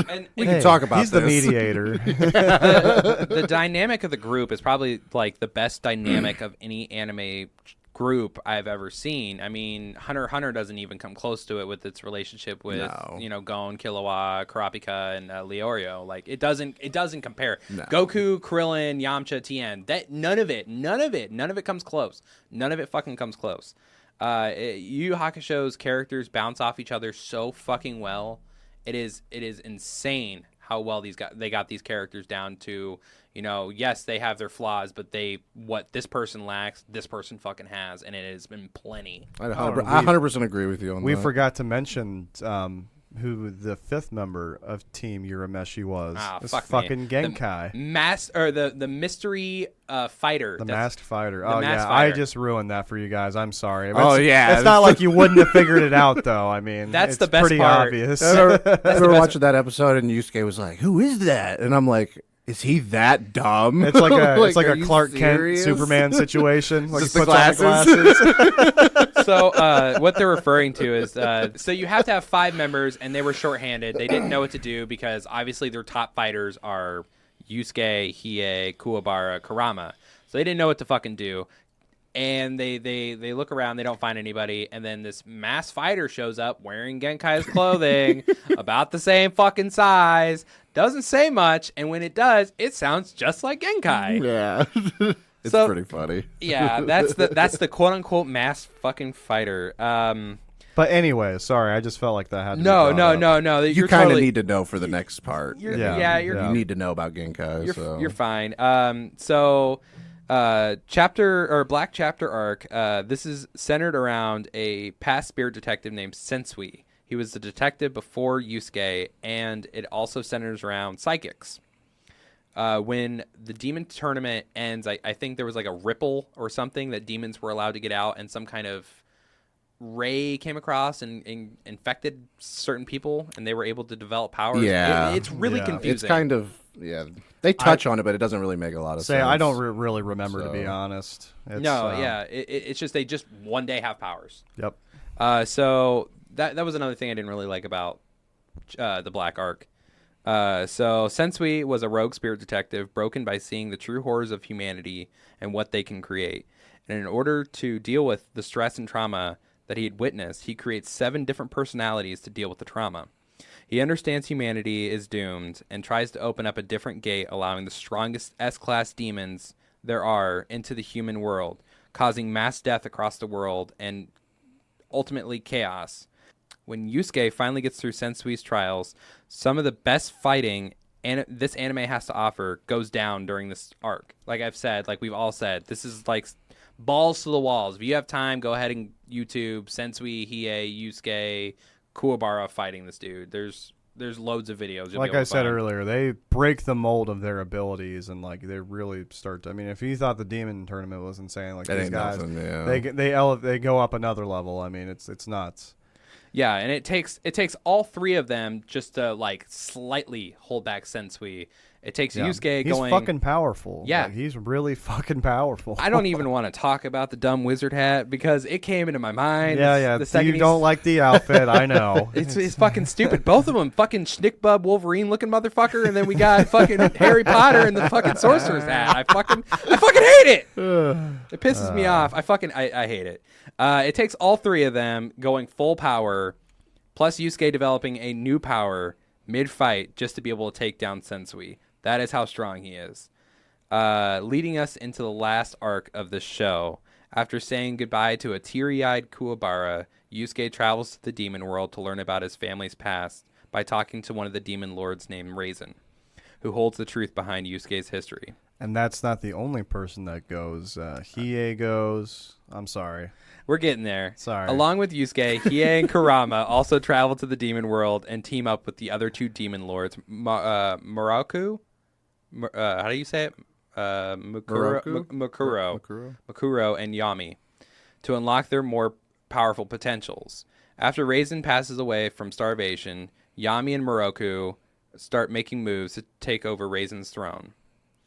And we can talk about he's this. The mediator. the dynamic of the group is probably like the best dynamic of any anime group I've ever seen. I mean, Hunter x Hunter doesn't even come close to it with its relationship with Gon, Killua, Kurapika, and Leorio. Like it doesn't compare. No. Goku, Krillin, Yamcha, Tien. That none of it comes close. None of it fucking comes close. Yu Hakusho's characters bounce off each other so fucking well. It is insane how well they got these characters down to, yes, they have their flaws, but what this person lacks, this person fucking has, and it has been plenty. I 100% agree with you on that. We forgot to mention who the fifth member of Team Urameshi was. It's fucking Genkai. The mystery fighter. The masked fighter. Fighter. I just ruined that for you guys. I'm sorry. It's not like you wouldn't have figured it out, though. I mean, that's it's the best pretty part. Obvious. I remember watching that episode, and Yusuke was like, "Who is that?" And I'm like, "Is he that dumb?" It's like a like, it's like a Clark Kent Superman situation. Like just he puts the glasses. So what they're referring to is so you have to have 5 members, and they were shorthanded. They didn't know what to do because obviously their top fighters are Yusuke, Hiei, Kuwabara, Kurama. So they didn't know what to fucking do. And they look around, they don't find anybody, and then this mass fighter shows up wearing Genkai's clothing, about the same fucking size, doesn't say much, and when it does, it sounds just like Genkai. Yeah. It's pretty funny. Yeah, that's the quote unquote mass fucking fighter. But anyway, sorry, I just felt like that had to No. You kind of need to know for the next part. You need to know about Genkai. You're fine. Black Chapter arc. This is centered around a past spirit detective named Sensui. He was the detective before Yusuke, and it also centers around psychics. When the demon tournament ends, I think there was like a ripple or something that demons were allowed to get out, and some kind of ray came across and infected certain people, and they were able to develop powers. Yeah. It's really confusing. It's kind of, they touch on it, but it doesn't really make a lot of sense. I don't really remember, to be honest. It's just they just one day have powers. Yep. So that was another thing I didn't really like about the Black Arc. So Sensui was a rogue spirit detective broken by seeing the true horrors of humanity and what they can create. And in order to deal with the stress and trauma that he had witnessed, he creates 7 different personalities to deal with the trauma. He understands humanity is doomed and tries to open up a different gate, allowing the strongest S-class demons there are into the human world, causing mass death across the world and ultimately chaos. When Yusuke finally gets through Sensui's trials, some of the best fighting this anime has to offer goes down during this arc. Like I've said, like we've all said, this is like balls to the walls. If you have time, go ahead and YouTube Sensui, Hiei, Yusuke, Kuwabara fighting this dude. There's loads of videos. Like I said earlier, they break the mold of their abilities, and like they really start to, I mean, if you thought the demon tournament was insane, like these guys, they go up another level. I mean, it's nuts. Yeah, and it takes all 3 of them just to like slightly hold back Sensui. It takes Yusuke he's going. He's fucking powerful. Yeah, like, he's really fucking powerful. I don't even want to talk about the dumb wizard hat because it came into my mind. Yeah. You don't like the outfit, I know. It's fucking stupid. Both of them, fucking Schnickbub Wolverine looking motherfucker, and then we got fucking Harry Potter and the fucking sorcerer's hat. I fucking hate it. It pisses me off. I hate it. It takes all 3 of them going full power, plus Yusuke developing a new power mid-fight just to be able to take down Sensui. That is how strong he is. Leading us into the last arc of the show. After saying goodbye to a teary-eyed Kuwabara, Yusuke travels to the demon world to learn about his family's past by talking to one of the demon lords named Raisin, who holds the truth behind Yusuke's history. And that's not the only person that goes. Hiei goes. I'm sorry. We're getting there. Sorry. Along with Yusuke, Hiei and Kurama also travel to the demon world and team up with the other 2 demon lords, Muraku? How do you say it? Makuro and Yami, to unlock their more powerful potentials. After Raisin passes away from starvation, Yami and Muraku start making moves to take over Raisin's throne.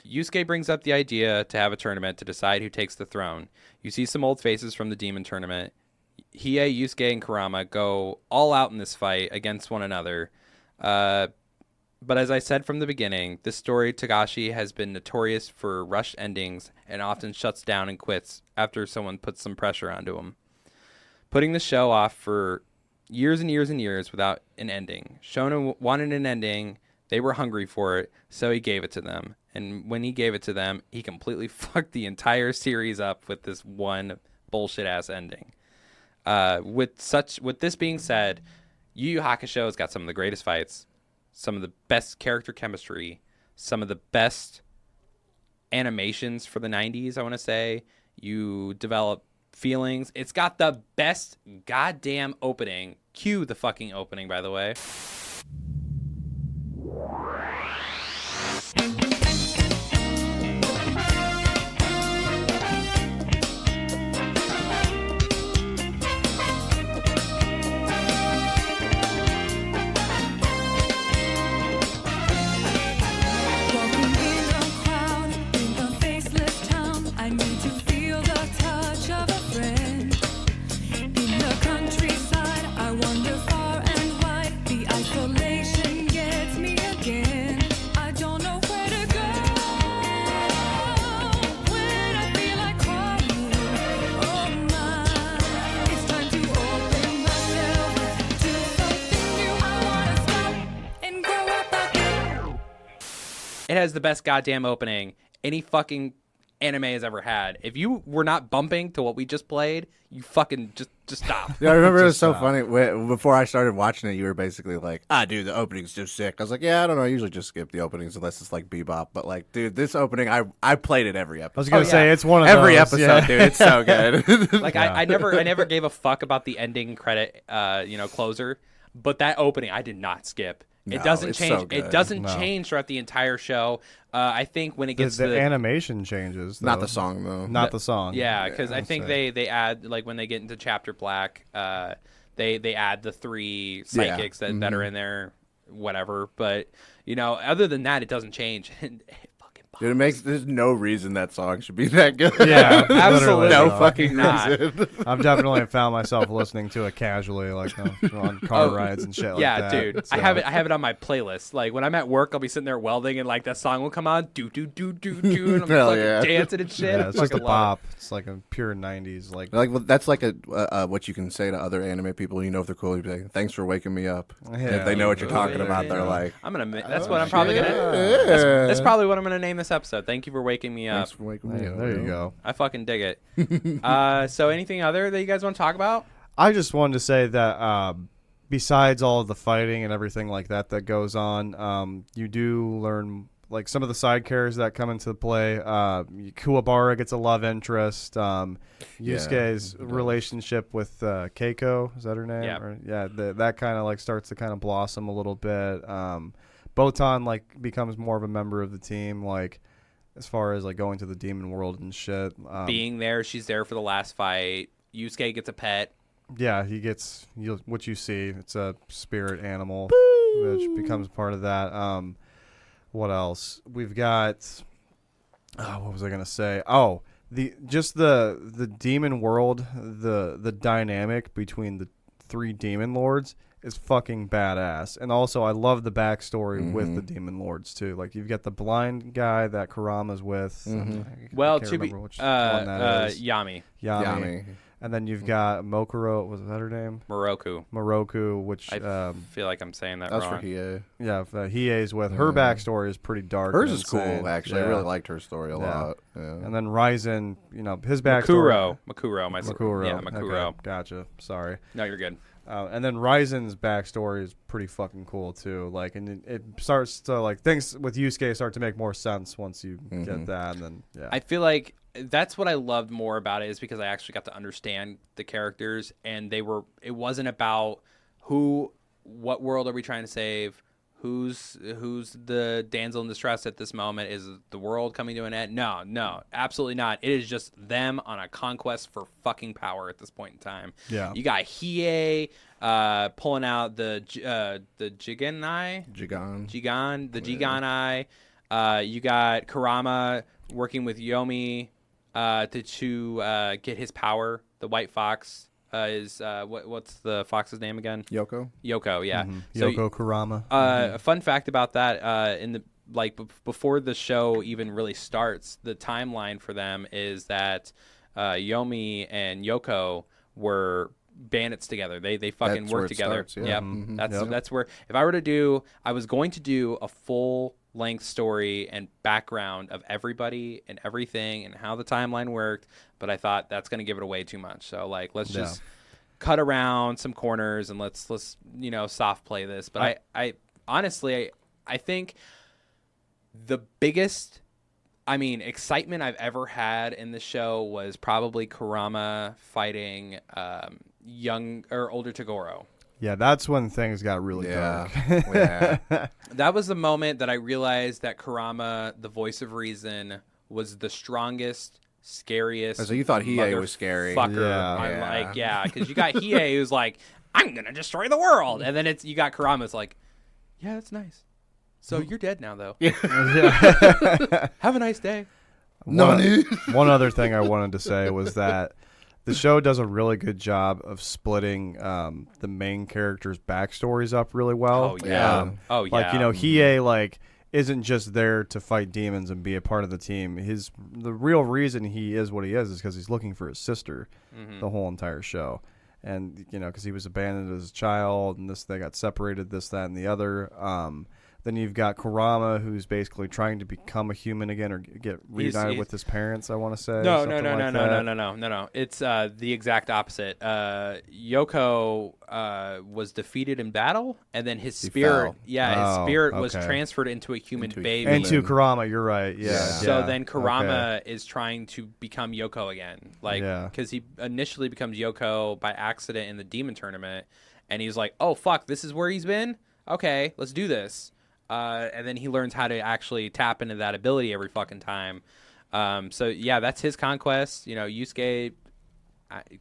Yusuke brings up the idea to have a tournament to decide who takes the throne. You see some old faces from the demon tournament. Hiei, Yusuke, and Kurama go all out in this fight against one another. But as I said from the beginning, this story, Togashi, has been notorious for rushed endings and often shuts down and quits after someone puts some pressure onto him, putting the show off for years and years and years without an ending. Shonen wanted an ending. They were hungry for it, so he gave it to them. And when he gave it to them, he completely fucked the entire series up with this one bullshit-ass ending. With this being said, Yu Hakusho has got some of the greatest fights, some of the best character chemistry, some of the best animations for the 90s, I want to say. You develop feelings. It's got the best goddamn opening. Cue the fucking opening, by the way. Countryside, I wander far and wide. The isolation gets me again. has the best goddamn opening any fucking anime has ever had. If you were not bumping to what we just played, you fucking just stop. Yeah, I remember it was so funny. Before I started watching it, you were basically like, dude, the opening's just sick. I was like, yeah, I don't know. I usually just skip the openings unless it's like Bebop. But like, dude, this opening, I played it every episode. I was going to say, it's one of every those. episode, dude. It's so good. Like, I never gave a fuck about the ending credit, closer. But that opening, I did not skip. It doesn't change. So It doesn't change throughout the entire show. I think when it gets the animation changes, though. Not the song though. Not the song. Yeah, because I think they add, like, when they get into Chapter Black, they add the 3 psychics that are in there, whatever. But other than that, it doesn't change. Dude, there's no reason that song should be that good. Yeah, absolutely no fucking not. reason. I've definitely found myself listening to it casually, like on car rides and shit like that. Yeah, dude. So. I have it on my playlist. Like, when I'm at work, I'll be sitting there welding, and like that song will come on, do do do do do, and I'm fucking dancing and shit. Yeah, it's just a bop. It's like a pure '90s that's like a what you can say to other anime people. If they're cool, you say, "Thanks for waking me up." Yeah. If they know what you're talking about, they're like, I'm gonna. That's what I'm probably gonna. That's probably what I'm gonna name this episode. Thank you for waking me up. Thanks for waking me up. There you go. I fucking dig it. So anything other that you guys want to talk about? I just wanted to say that besides all of the fighting and everything like that goes on, you do learn like some of the side characters that come into play. Kuwabara gets a love interest. Yusuke's relationship with Keiko, is that her name? Yeah. That kind of like starts to kind of blossom a little bit. Botan like becomes more of a member of the team, like as far as like going to the demon world and shit. Being there, she's there for the last fight. Yusuke gets a pet. Yeah, he gets what you see. It's a spirit animal, which becomes part of that. What else? We've got. What was I gonna say? Oh, the demon world, the dynamic between the 3 demon lords is fucking badass. And also, I love the backstory with the demon lords too. Like, you've got the blind guy that Kurama's with. Well, to be Yami. And then you've got Mokuro. Was that her name? Moroku, which I feel like I'm saying that wrong. That's for Hiei. Yeah, Hiei's with. Her backstory is pretty dark. Hers is cool, actually. Yeah. I really liked her story a lot. Yeah. And then Ryzen, his backstory. Makuro. Yeah, Makuro. Okay, gotcha. Sorry. No, you're good. And then Ryzen's backstory is pretty fucking cool too. Like, and it starts to like things with Yusuke start to make more sense once you get that. And then I feel like that's what I loved more about it, is because I actually got to understand the characters, and it wasn't about what world are we trying to save, who's the damsel in distress at this moment, is the world coming to an end? No, absolutely not. It is just them on a conquest for fucking power at this point in time. Yeah, you got Hiei pulling out the Jigan eye. Jigan eye. You got Kurama working with Yomi to get his power. The White Fox is what's the fox's name again? Yoko, yeah. So, Yoko Kurama. A fun fact about that, in the before the show even really starts, the timeline for them is that Yomi and Yoko were bandits together. They fucking work together. Starts, yeah. Yep. That's where, if I were to do, I was going to do a full length story and background of everybody and everything and how the timeline worked, but I thought that's going to give it away too much. So like, let's just cut around some corners and let's soft play this. But I honestly, I think the biggest excitement I've ever had in the show was probably Kurama fighting older Toguro. Yeah, that's when things got really dark. That was the moment that I realized that Kurama, the voice of reason, was the strongest, scariest. So you thought Hiei was scary? Fucker. Because you got Hiei who's like, I'm gonna destroy the world, and then you got Kurama's like, yeah, that's nice. So you're dead now, though. Have a nice day. One other thing I wanted to say was that the show does a really good job of splitting the main characters' backstories up really well. Hiei isn't just there to fight demons and be a part of the team. The real reason he is what he is because he's looking for his sister the whole entire show. And because he was abandoned as a child and they got separated, this, that, and the other. Then you've got Kurama, who's basically trying to become a human again or get reunited with his parents, I want to say. No. It's the exact opposite. Yoko was defeated in battle, and then his spirit, was transferred into a human baby. Into Kurama, you're right. Yeah. So then Kurama is trying to become Yoko again, because he initially becomes Yoko by accident in the demon tournament, and he's like, "Oh fuck, this is where he's been. Okay, let's do this." And then he learns how to actually tap into that ability every fucking time. So yeah, that's his conquest. Yusuke,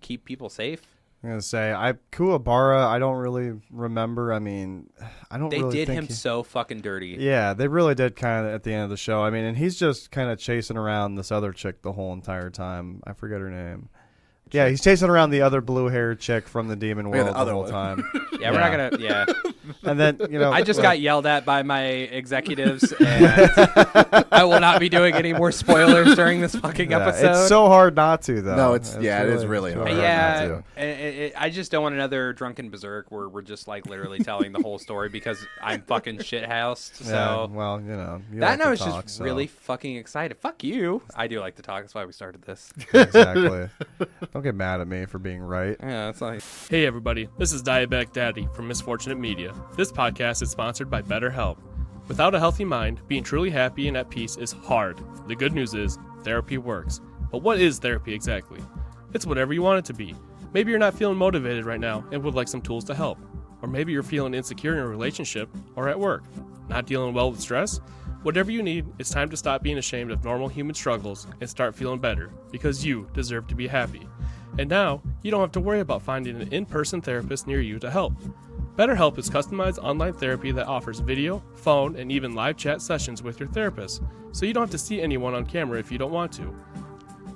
keep people safe. I'm gonna say Kuwabara. I don't really remember. I mean, They did him so fucking dirty. Yeah, they really did kind of at the end of the show. I mean, and he's just kind of chasing around this other chick the whole entire time. I forget her name. Yeah, he's chasing around the other blue-haired chick from the demon world the whole time. Yeah, we're not gonna. Yeah. And then I just got yelled at by my executives, and I will not be doing any more spoilers during this fucking episode. It's so hard not to, though. No, it is really hard. Yeah, I just don't want another drunken berserk where we're just literally telling the whole story because I'm fucking shithoused. So yeah, well, that I was just really fucking excited. Fuck you. I do like to talk. That's why we started this. Exactly. Don't get mad at me for being right. Yeah, that's like. Hey everybody, this is Diabetic Daddy from Misfortunate Media. This podcast is sponsored by BetterHelp. Without a healthy mind, being truly happy and at peace is hard. The good news is, therapy works. But what is therapy exactly? It's whatever you want it to be. Maybe you're not feeling motivated right now and would like some tools to help. Or maybe you're feeling insecure in a relationship or at work. Not dealing well with stress? Whatever you need, it's time to stop being ashamed of normal human struggles and start feeling better, because you deserve to be happy. And now, you don't have to worry about finding an in-person therapist near you to help. BetterHelp is customized online therapy that offers video, phone, and even live chat sessions with your therapist, so you don't have to see anyone on camera if you don't want to.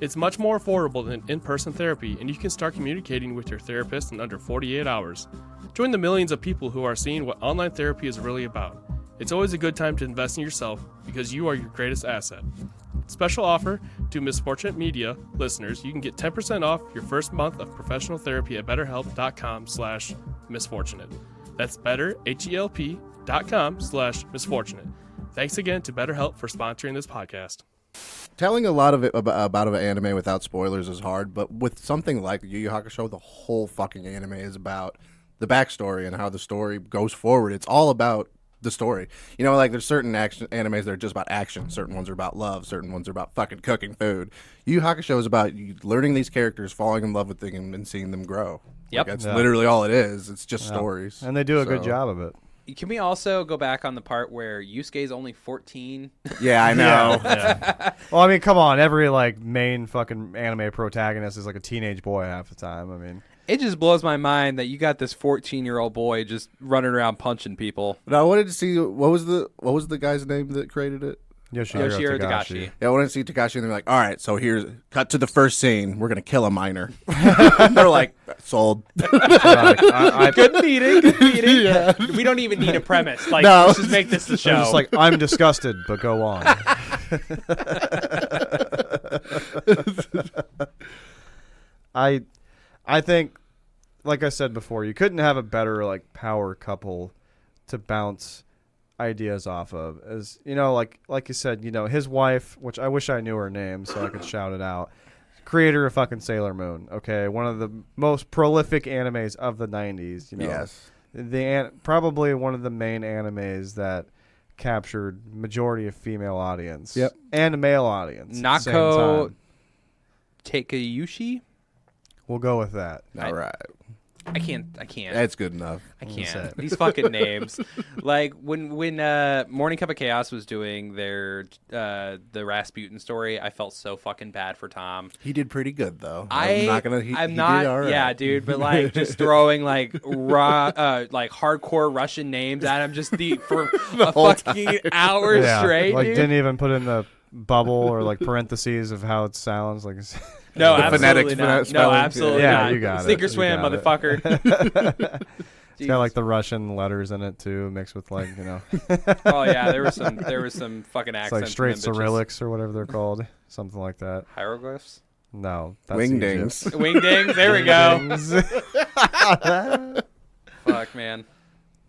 It's much more affordable than in-person therapy, and you can start communicating with your therapist in under 48 hours. Join the millions of people who are seeing what online therapy is really about. It's always a good time to invest in yourself because you are your greatest asset. Special offer to Misfortunate Media listeners, you can get 10% off your first month of professional therapy at betterhelp.com/misfortunate. That's betterhelp.com/misfortunate. Thanks again to BetterHelp for sponsoring this podcast. Telling a lot of it about an anime without spoilers is hard, but with something like Yu Yu Hakusho, the whole fucking anime is about the backstory and how the story goes forward. It's all about the story. There's certain action animes that are just about action. Certain ones are about love. Certain ones are about fucking cooking food. Yu Yu Hakusho is about you learning these characters, falling in love with them, and seeing them grow. Yep. That's literally all it is. It's just stories. And they do a good job of it. Can we also go back on the part where Yusuke's only 14? Yeah, I know. Yeah. Well, I mean, come on. Every main fucking anime protagonist is a teenage boy half the time. I mean, it just blows my mind that you got this 14-year-old boy just running around punching people. But I wanted to see what was the guy's name that created it? Yoshihiro Togashi. Yeah, I wanted to see Togashi, and they're like, all right, so here's cut to the first scene. We're going to kill a minor. They're like, sold. Good meeting. Yeah. We don't even need a premise. Let's just make this the show. I'm just I'm disgusted, but go on. I think, like I said before, you couldn't have a better power couple to bounce ideas off of. As like you said, his wife, which I wish I knew her name so I could shout it out, creator of fucking Sailor Moon. Okay, one of the most prolific animes of the 90s. Yes, probably one of the main animes that captured majority of female audience. Yep, and a male audience. Nako Takeuchi. We'll go with that. All right. I can't. That's good enough. I can't. These fucking names. When Morning Cup of Chaos was doing their the Rasputin story, I felt so fucking bad for Tom. He did pretty good though. I'm not. Did all right. Yeah, dude. But just throwing raw hardcore Russian names at him for a fucking hour straight. Dude. Didn't even put in the bubble or parentheses of how it sounds No, absolutely not. No, absolutely not. Yeah, you got Sink or swim, motherfucker. It's got the Russian letters in it too, mixed with Oh yeah, there was some fucking accents. It's straight Cyrillics or whatever they're called, something like that. Hieroglyphs. No, that's wingdings. Wingdings. There we go. Fuck, man.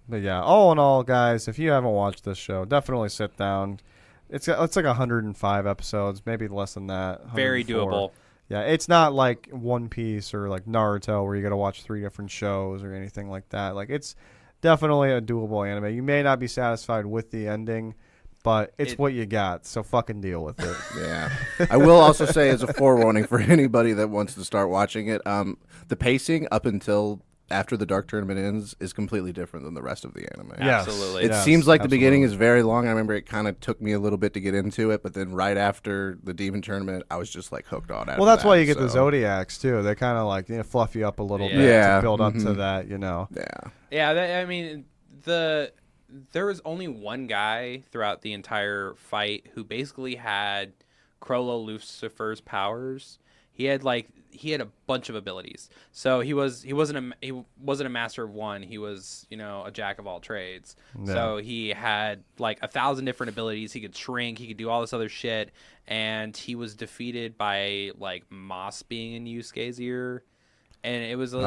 But yeah, all in all, guys, if you haven't watched this show, definitely sit down. It's like 105 episodes, maybe less than that. Very 104. doable. Yeah, it's not like One Piece or like Naruto where you got to watch 3 different shows or anything like that. Like, it's definitely a doable anime. You may not be satisfied with the ending, but it's what you got, so fucking deal with it. Yeah. I will also say, as a forewarning for anybody that wants to start watching it, the pacing up until after the Dark Tournament ends is completely different than the rest of the anime. Yes. Absolutely. It seems like the beginning is very long. I remember it kind of took me a little bit to get into it, but then right after the Demon Tournament, I was just like hooked on it. Well, that's why you get the Zodiacs too. They kind of like fluff you up a little bit to build up to that. Yeah. I mean, there was only one guy throughout the entire fight who basically had Crollo Lucifer's powers. He had a bunch of abilities. So he wasn't a master of one. He was, a jack of all trades. Yeah. So he had like 1,000 different abilities. He could shrink. He could do all this other shit. And he was defeated by like Moss being in Yusuke's ear. And it was that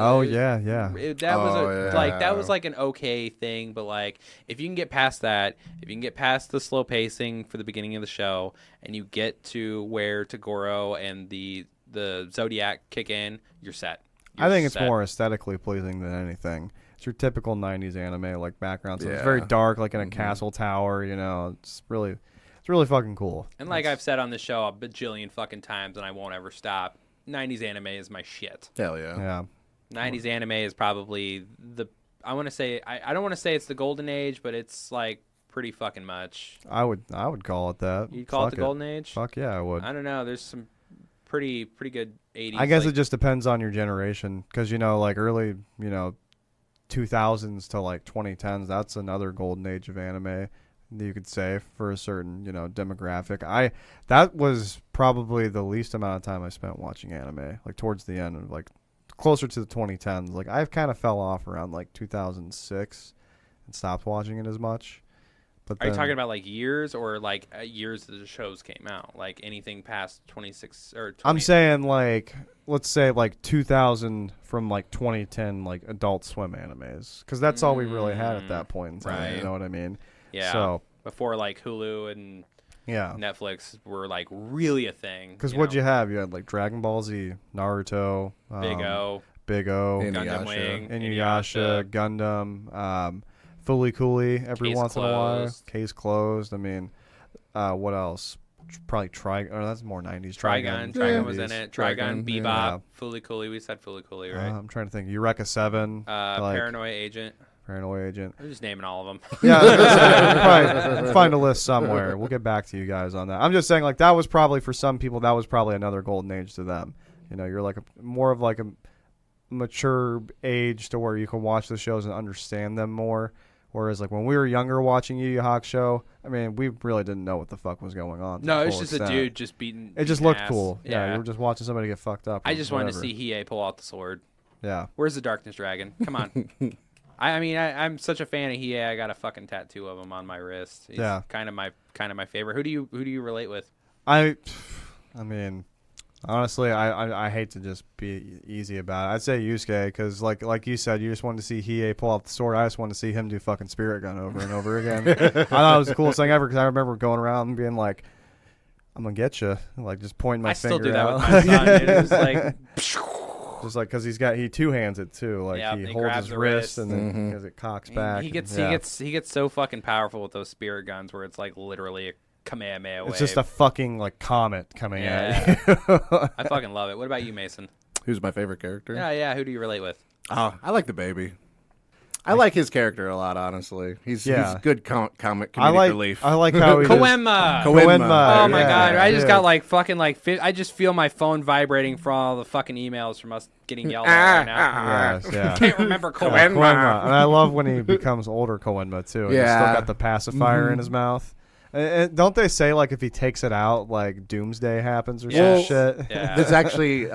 was like an okay thing, but like if you can get past that, if you can get past the slow pacing for the beginning of the show, and you get to where Toguro and the Zodiac kick in, you're set. I think it's more aesthetically pleasing than anything. It's your typical 90s anime like background. So it's very dark, like in a castle tower. It's really fucking cool. And like I've said on the show a bajillion fucking times, and I won't ever stop. 90s anime is my shit. Hell yeah. Yeah. 90s anime is probably I want to say I don't want to say it's the golden age, but it's like pretty fucking much. I would call it that. You'd call it the golden age? Fuck yeah, I would. I don't know. There's some pretty good 80s. I guess it just depends on your generation, because like early 2000s to like 2010s, that's another golden age of anime, you could say, for a certain demographic. That was probably the least amount of time I spent watching anime, like towards the end of like closer to the 2010s. Like I've kind of fell off around like 2006 and stopped watching it as much. But are you talking about like years or like years that the shows came out? Like anything past 26 or 20? I'm saying like, let's say like 2000 from like 2010, like Adult Swim animes, because that's all we really had at that point in time. Right. You know what I mean? Yeah. So before like Hulu and Netflix were like really a thing. Because what'd you have? You had like Dragon Ball Z, Naruto, Big O, Gundam Wing, Inuyasha, Gundam, Fully Cooley every once in a while. Case Closed. I mean, what else? Probably that's more 90s. Trigun was in it. Trigun, Bebop, Fully Cooley. We said Fully Cooley, right? I'm trying to think. Eureka 7. Paranoia Agent. We're just naming all of them. Yeah, we'll find a list somewhere. We'll get back to you guys on that. I'm just saying, like, that was probably, for some people, that was probably another golden age to them. You're like more of like a mature age to where you can watch the shows and understand them more. Whereas, like, when we were younger watching Yu Hakusho, I mean, we really didn't know what the fuck was going on. No, it's just a dude just beating. It just looked cool. Yeah, you were just watching somebody get fucked up. I just wanted to see Hiei pull out the sword. Yeah. Where's the Darkness Dragon? Come on. I'm such a fan of Hiei. I got a fucking tattoo of him on my wrist. He's kind of my favorite. Who do you relate with? I mean, honestly, I hate to just be easy about it. I'd say Yusuke, because like you said, you just wanted to see Hiei pull out the sword. I just wanted to see him do fucking Spirit Gun over and over again. I thought it was the coolest thing ever, because I remember going around and being like, I'm gonna get you, like just pointing my finger. I still do that with my son. It was like. Just like, because he two hands it too, like he holds his wrist and then because it cocks back. He gets so fucking powerful with those spirit guns, where it's like literally a Kamehameha wave. It's just a fucking like comet coming at you. I fucking love it. What about you, Mason? Who's my favorite character? Yeah. Who do you relate with? Oh, I like the baby. I like his character a lot, honestly. He's good comic relief. I like how he Koenma. Oh my god! I just got like fucking like. I just feel my phone vibrating from all the fucking emails from us getting yelled at right now. Yes, Can't remember Koenma. And I love when he becomes older Koenma too. And he's still got the pacifier in his mouth. And don't they say like if he takes it out, like doomsday happens or some shit? Yeah. There's actually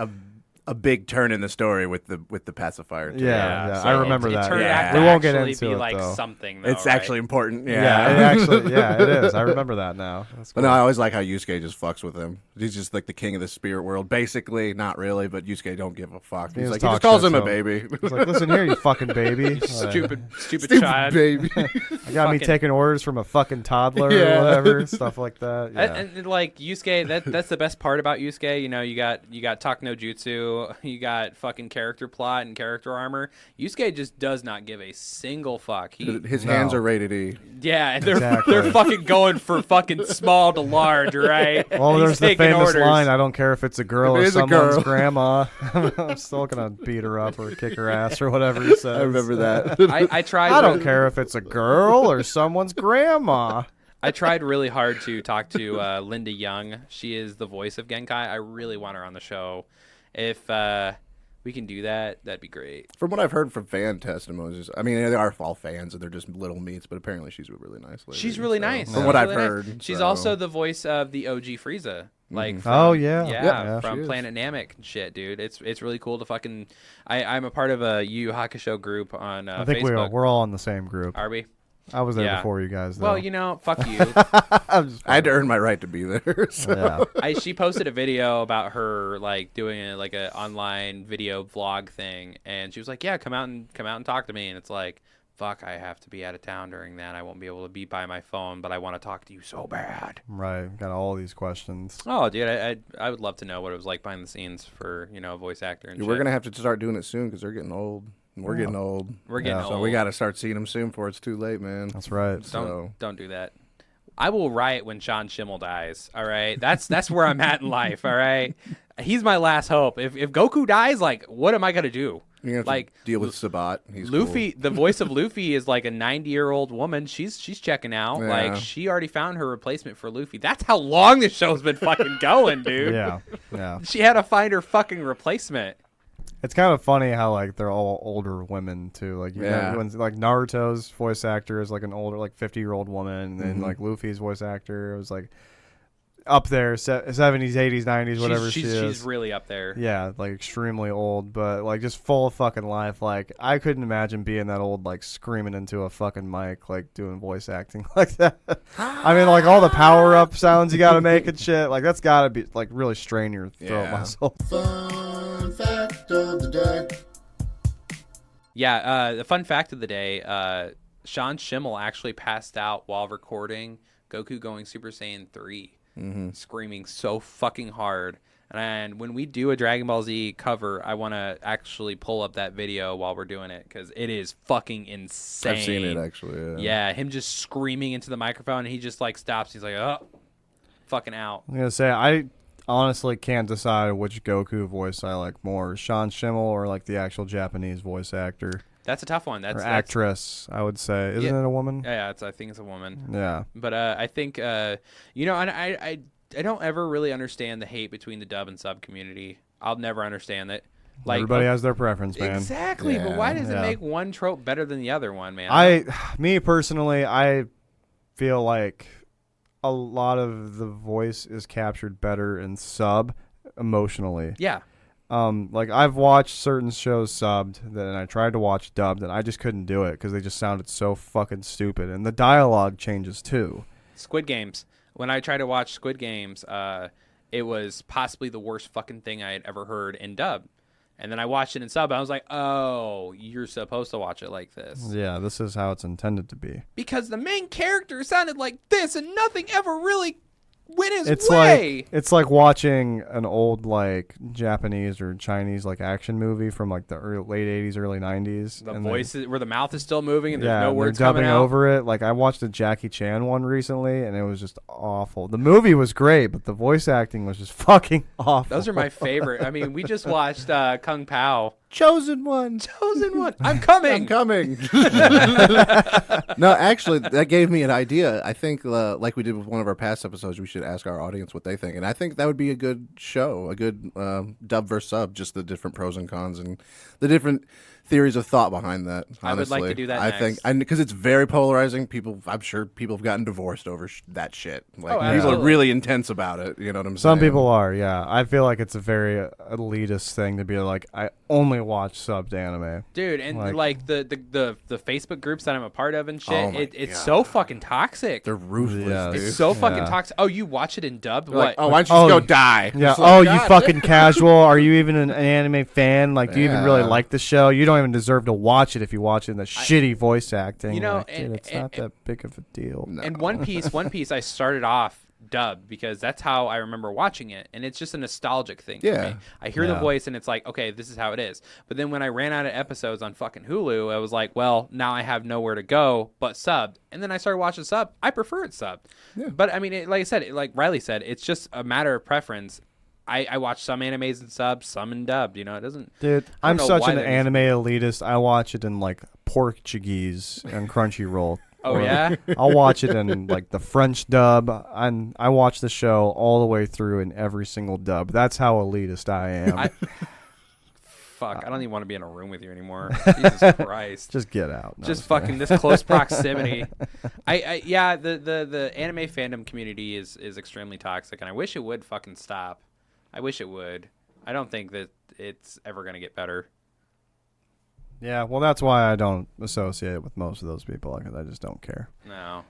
a big turn in the story with the pacifier. Too. Yeah, so I remember it that. turned Yeah. out to We won't get actually into be it, like though. something. Though, It's right? actually important. Yeah, it is. I remember that now. That's But cool. no, I always like how Yusuke just fucks with him. He's just like the king of the spirit world. Basically, not really, but Yusuke don't give a fuck. He's just like, he talks just calls shit him a to him. baby. He's like, listen here, you fucking baby. Stupid Stupid child. baby. I got me fucking- taking orders from a fucking toddler Yeah. or whatever, stuff like that. Yeah. And like Yusuke, that's the best part about Yusuke. You know, you got Talk no Jutsu, you got fucking character plot and character armor. Yusuke just does not give a single fuck. His hands are rated E. Yeah, and they're Exactly. they're fucking going for fucking small to large, right? Well, And there's he's the taking famous orders. line, I don't care if it's a girl If it or is a someone's girl. grandma. I'm still going to beat her up or kick her ass or whatever he says. I remember that. I tried. I don't care if it's a girl or someone's grandma. I tried really hard to talk to Linda Young. She is the voice of Genkai. I really want her on the show. If we can do that, that'd be great. From what I've heard from fan testimonies, I mean, they are all fans and they're just little meats, but apparently she's a really nice lady. She's really so, nice. From what She's I've really nice. heard. She's so. also the voice of the OG Frieza. Like from, Oh, yeah. yeah, she from is. Planet Namek and shit, dude. It's really cool to fucking. I'm a part of a Yu Hakusho group on I think Facebook. we're all in the same group. Are we? I was there Yeah. before you guys, though. Well, you know, fuck you. I'm just I had to earn my right to be there. So. yeah. She posted a video about her like doing like a online video vlog thing, and she was like, "Yeah, come out and talk to me." And it's like, fuck, I have to be out of town during that. I won't be able to be by my phone, but I want to talk to you so bad. Right. Got all these questions. Oh, dude, I would love to know what it was like behind the scenes for a voice actor and Dude, shit. we're gonna have to start doing it soon because they're getting old. We're getting old. We're getting Yeah. old. So we got to start seeing them soon before it's too late, man. That's right. Don't do that. I will riot when Sean Schimmel dies. All right, that's where I'm at in life. All right, he's my last hope. If Goku dies, like, what am I gonna do? You're gonna have Like, to deal with Sabat. He's Luffy, cool. the voice of Luffy is like a 90-year-old woman. She's checking out. Yeah. Like, she already found her replacement for Luffy. That's how long this show's been fucking going, dude. Yeah. Yeah. She had to find her fucking replacement. It's kind of funny how like they're all older women too. Like you Yeah. know, when like Naruto's voice actor is like an older like 50-year-old woman, and then like Luffy's voice actor was like up there 70s, 80s, 90s, whatever she is. She's really up there. Yeah, like extremely old, but like just full of fucking life. Like I couldn't imagine being that old, like screaming into a fucking mic, like doing voice acting like that. I mean, like all the power up sounds you gotta make and shit. Like that's gotta be like really strain your throat Yeah. muscle. Fun fact of the day. Yeah, the fun fact of the day, Sean Schimmel actually passed out while recording Goku going Super Saiyan 3, screaming so fucking hard. And when we do a Dragon Ball Z cover, I want to actually pull up that video while we're doing it, because it is fucking insane. I've seen it actually. Yeah, him just screaming into the microphone, and he just like stops. He's like, oh, fucking out. I'm gonna say I honestly can't decide which Goku voice I like more, Sean Schimmel or like the actual Japanese voice actor That's a tough one. or actress. I would say, isn't Yeah. it a woman? Yeah, I think it's a woman. Yeah. But I think, and I don't ever really understand the hate between the dub and sub community. I'll never understand it. Like, Everybody has their preference, man. exactly, but why does it Yeah. make one trope better than the other one, man? Me personally, I feel like a lot of the voice is captured better in sub emotionally. Yeah. Like I've watched certain shows subbed, and I tried to watch dubbed, and I just couldn't do it because they just sounded so fucking stupid, and the dialogue changes too. Squid Games. When I tried to watch Squid Games, it was possibly the worst fucking thing I had ever heard in dub. And then I watched it in sub, and I was like, oh, you're supposed to watch it like this. Yeah, this is how it's intended to be. Because the main character sounded like this, and nothing ever really went his It's way. it's like watching an old like Japanese or Chinese like action movie from like the late 80s, early 90s. The and voice is, where the mouth is still moving and there's yeah, no and words they're dubbing coming out. over it. Like I watched a Jackie Chan one recently, and it was just awful. The movie was great, but the voice acting was just fucking awful. Those are my favorite. I mean, we just watched Kung Pao. Chosen one. Chosen one. I'm coming. I'm coming. No, actually, that gave me an idea. I think, like we did with one of our past episodes, we should ask our audience what they think. And I think that would be a good show, a good dub versus sub, just the different pros and cons and the different theories of thought behind that. Honestly. I would like to do that. I think because it's very polarizing. I'm sure people have gotten divorced over that shit. Like people are really intense about it. You know what I'm saying? Some people are. Yeah, I feel like it's a very elitist thing to be like, I only watch subbed anime, dude. And like the Facebook groups that I'm a part of and shit. It's so fucking toxic. They're ruthless. Yeah, dude. It's so fucking toxic. Oh, you watch it in dubbed? What? Like, oh, why don't you just go die? Yeah. It's like, you fucking casual. Are you even an anime fan? Like, do you even really like the show? You don't even deserve to watch it if you watch it in the shitty voice acting. You know, like, dude, it's not that big of a deal. No. And One Piece, I started off dubbed because that's how I remember watching it, and it's just a nostalgic thing for me. I hear the voice and it's like, okay, this is how it is. But then when I ran out of episodes on fucking Hulu, I was like, well, now I have nowhere to go but subbed. And then I started watching subbed. I prefer it subbed. Yeah. But I mean, like I said, like Riley said, it's just a matter of preference. I watch some animes in subs, some in dubbed. You know, it doesn't. Dude, I'm such an anime elitist. I watch it in like Portuguese and Crunchyroll. Oh yeah, I'll watch it in like the French dub, and I watch the show all the way through in every single dub. That's how elitist I am. Fuck, I don't even want to be in a room with you anymore. Jesus Christ, just get out. No, just fucking this close proximity. Yeah, the anime fandom community is extremely toxic, and I wish it would fucking stop. I wish it would. I don't think that it's ever gonna get better. Yeah, well, that's why I don't associate with most of those people, because I just don't care. No.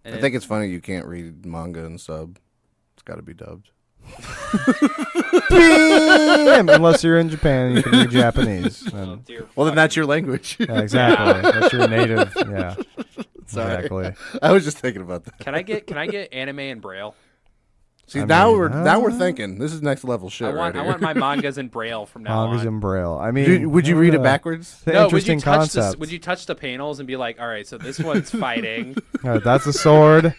I think it's funny you can't read manga and sub. It's got to be dubbed. Unless you're in Japan, you can read Japanese. And, well, then that's your language. Yeah, exactly. That's your native. Yeah. Sorry. Exactly. I was just thinking about that. Can I get anime in Braille? See, now we're thinking. This is next level shit. I want my mangas in Braille from now on. Mangas in Braille. I mean, would you read it backwards? No, interesting concept. Would you touch the panels and be like, all right, so this one's fighting. All right, that's a sword.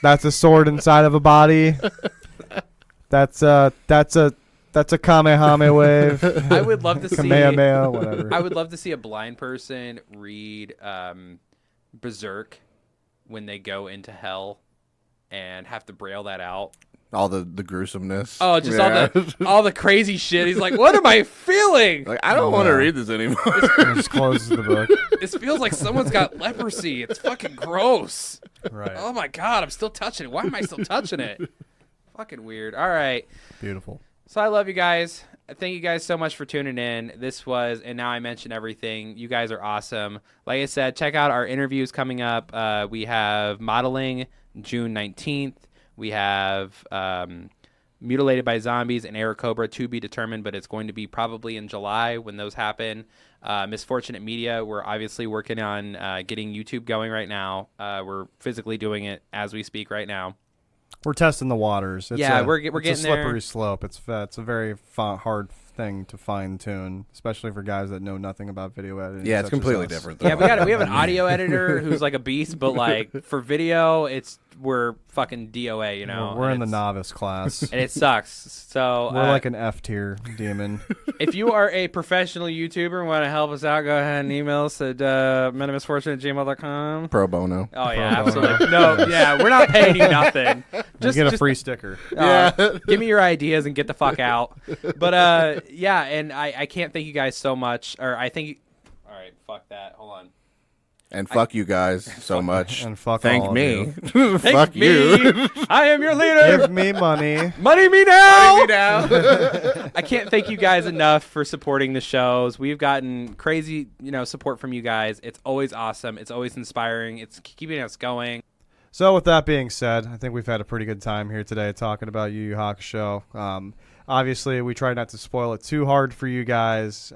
That's a sword inside of a body. That's a Kamehameha wave. I would love to see Kamehameha, whatever. I would love to see a blind person read Berserk when they go into hell and have to braille that out. All the gruesomeness. Oh, just all the crazy shit. He's like, what am I feeling? Like, I don't want to read this anymore. Just closes the book. This feels like someone's got leprosy. It's fucking gross. Right. Oh my God, I'm still touching it. Why am I still touching it? Fucking weird. All right. Beautiful. So I love you guys. Thank you guys so much for tuning in. This was, and now I mentioned everything. You guys are awesome. Like I said, check out our interviews coming up. We have modeling June 19th. We have Mutilated by Zombies and Air Cobra to be determined, but it's going to be probably in July when those happen. Misfortunate Media, we're obviously working on getting YouTube going right now. We're physically doing it as we speak right now. We're testing the waters. We're getting a slippery there. Slope. It's a very hard thing to fine tune, especially for guys that know nothing about video editing. Yeah, it's completely different. Yeah, we have an audio editor who's like a beast, but like for video, we're fucking DOA, you know. We're in the novice class, and it sucks. So we're like an F tier demon. If you are a professional YouTuber and want to help us out, go ahead and email us at menofmisfortune@gmail.com. Pro bono. Oh yeah, absolutely. No, yeah, we're not paying you nothing. Just get a free sticker. Give me your ideas and get the fuck out. But yeah, and I can't thank you guys so much. Or I think. All right, fuck that. Hold on. And fuck you guys so much. And fuck Thank all of me. you. Fuck you. I am your leader. Give me money. Money me now. Money me now. I can't thank you guys enough for supporting the shows. We've gotten crazy, support from you guys. It's always awesome. It's always inspiring. It's keeping us going. So with that being said, I think we've had a pretty good time here today talking about Yu Hakusho. Obviously, we try not to spoil it too hard for you guys.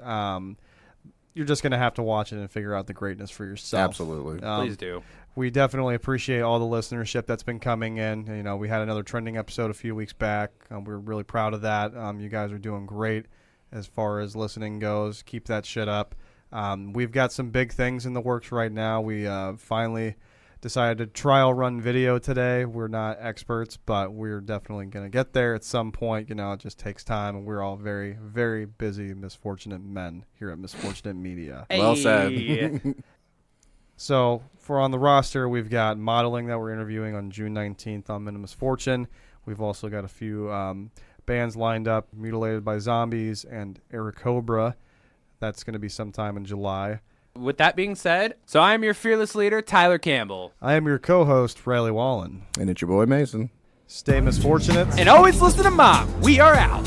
You're just going to have to watch it and figure out the greatness for yourself. Absolutely. Please do. We definitely appreciate all the listenership that's been coming in. We had another trending episode a few weeks back. We're really proud of that. You guys are doing great as far as listening goes. Keep that shit up. We've got some big things in the works right now. We finally decided to trial run video today. We're not experts, but we're definitely going to get there at some point. It just takes time, and we're all very, very busy, misfortunate men here at Misfortunate Media. Hey. Well said. So for on the roster, we've got modeling that we're interviewing on June 19th on Minimus Fortune. We've also got a few bands lined up, Mutilated by Zombies and Air Cobra. That's going to be sometime in July. With that being said, so I am your fearless leader, Tyler Campbell. I am your co-host, Riley Wallen. And it's your boy Mason. Stay misfortunate. And always listen to Mom. We are out.